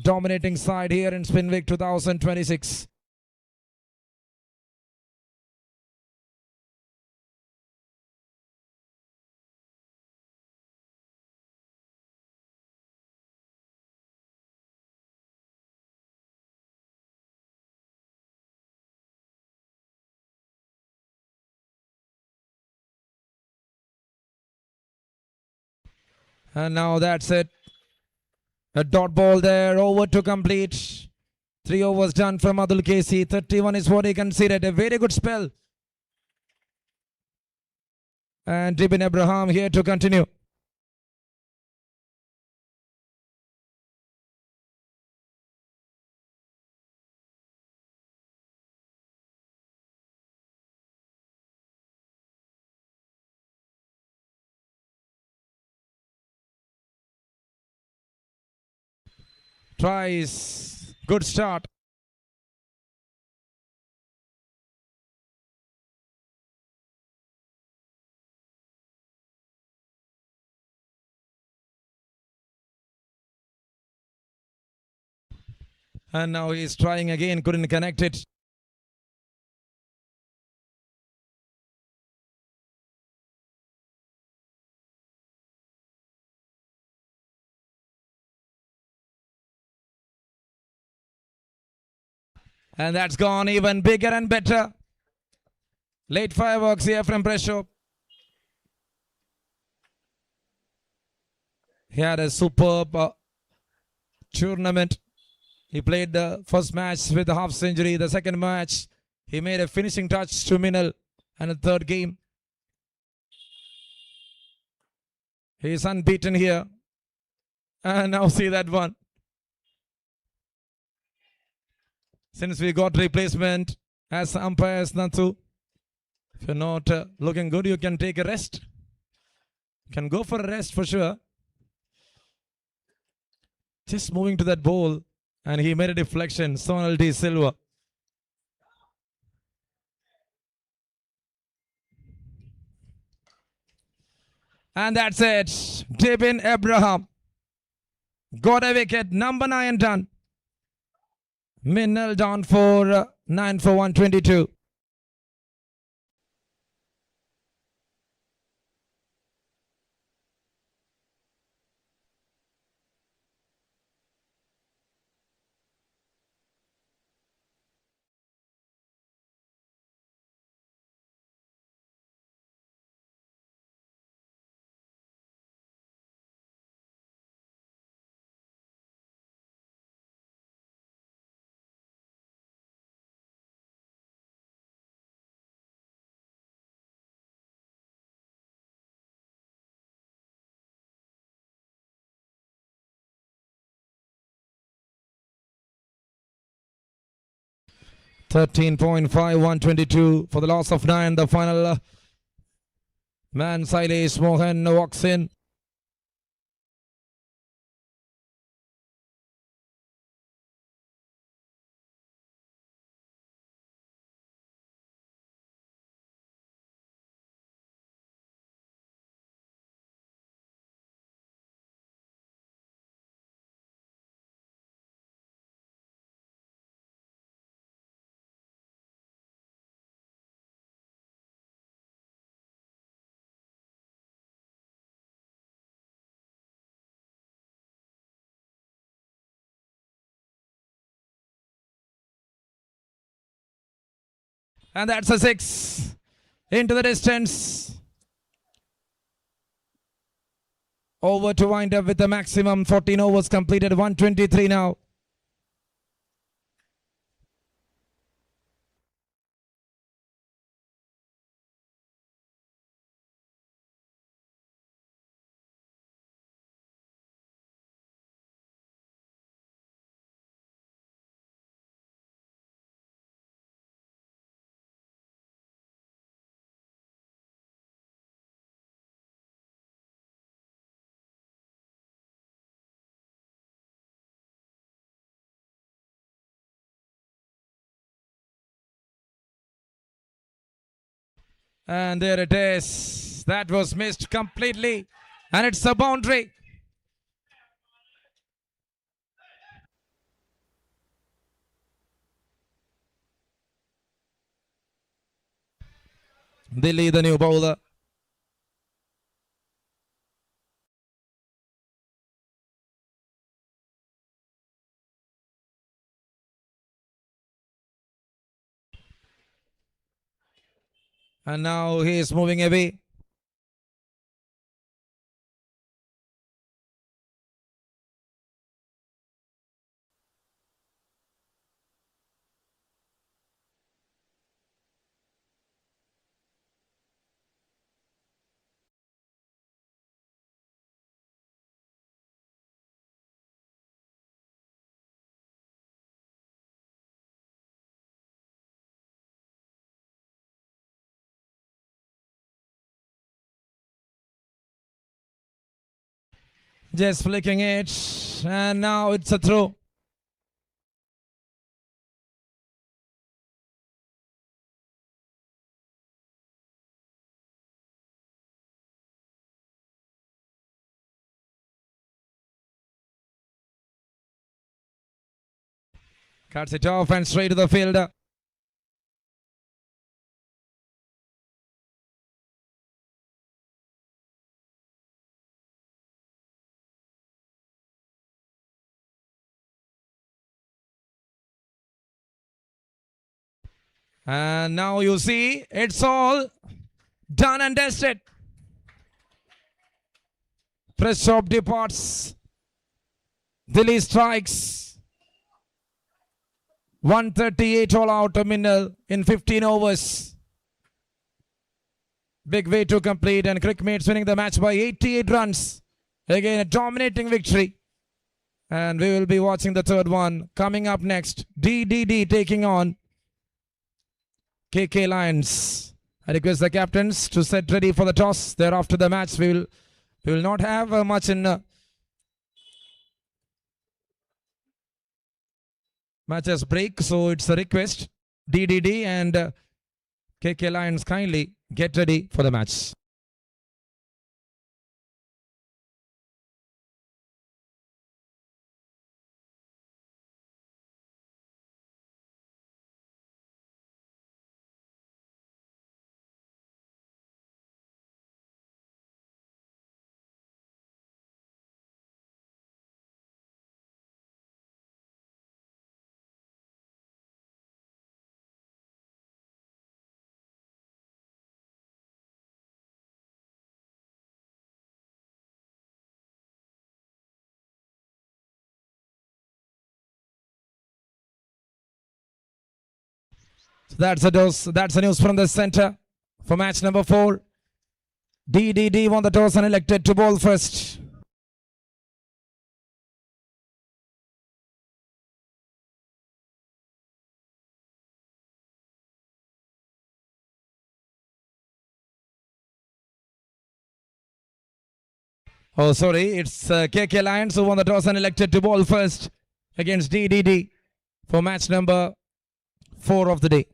Dominating side here in Spinvic 2026. And now that's it. A dot ball there, over to complete. 3 overs done from Adul Casey. 31 is what he considered. A very good spell. And Tibin Abraham here to continue. Tries. Good start. And now he's trying again, couldn't connect it. And that's gone even bigger and better. Late fireworks here from Brescio. He had a superb tournament. He played the first match with a half century. The second match, he made a finishing touch to MINNAL. And the third game, he is unbeaten here. And now see that one. Since we got replacement as umpires, Nathu, if you're not looking good, you can take a rest. You can go for a rest for sure. Just moving to that ball, and he made a deflection. Sonal D. Silva. And that's it. Dibin Abraham got a wicket. Number 9 done. MINNAL down for 9 for 122. $13.5, for the loss of 9. The final man, Sailesh Mohan, walks in. And that's a 6 into the distance. Over to wind up with the maximum. 14 overs completed. 123 now. And there it is. That was missed completely. And it's a boundary. Dilly, the new bowler. And now he is moving away. Just flicking it. And now it's a throw. Cuts it off and straight to the field. And now you see it's all done and dusted. Press shop departs. Delhi strikes. 138 all out to MINNAL in 15 overs. Big way to complete, and Cricmates winning the match by 88 runs. Again, a dominating victory. And we will be watching the third one coming up next. DDD taking on KK Lions. I request the captains to set ready for the toss. Thereafter the match we will not have much in matches break, so it's a request. DDD and KK Lions, kindly get ready for the match. That's a dose. That's the news from the center for match number 4. DDD won the toss and elected to bowl first. Oh, sorry. It's KK Lions who won the toss and elected to bowl first against DDD for match number 4 of the day.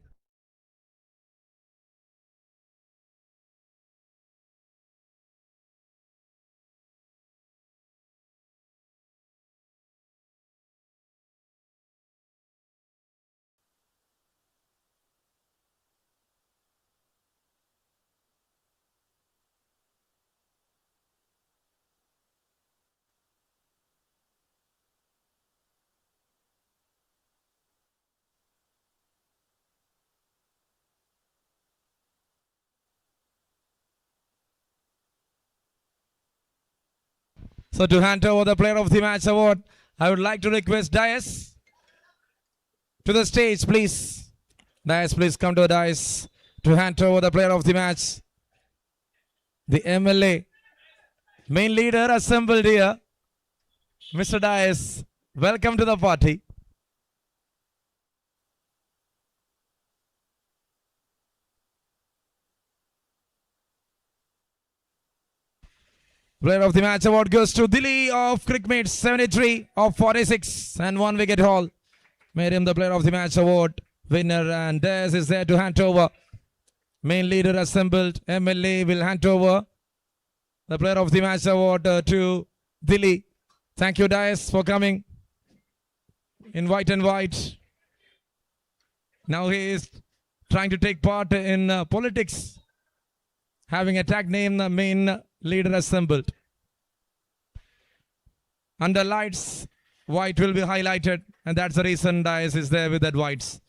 So to hand over the Player of the Match award, I would like to request Dias to the stage, please. Dias, please come to the dais to hand over the Player of the Match. The MLA, main leader assembled here. Mr. Dias, welcome to the party. Player of the Match award goes to Delhi of Cricmates, 73 of 46 and 1 wicket haul. Made him the Player of the Match award winner, and Des is there to hand over. Main leader assembled. MLA will hand over the Player of the Match award to Delhi. Thank you, Dias, for coming in white and white. Now he is trying to take part in politics, having a tag name, the main leader assembled. Under lights, white will be highlighted, and that's the reason Dias is there with that whites.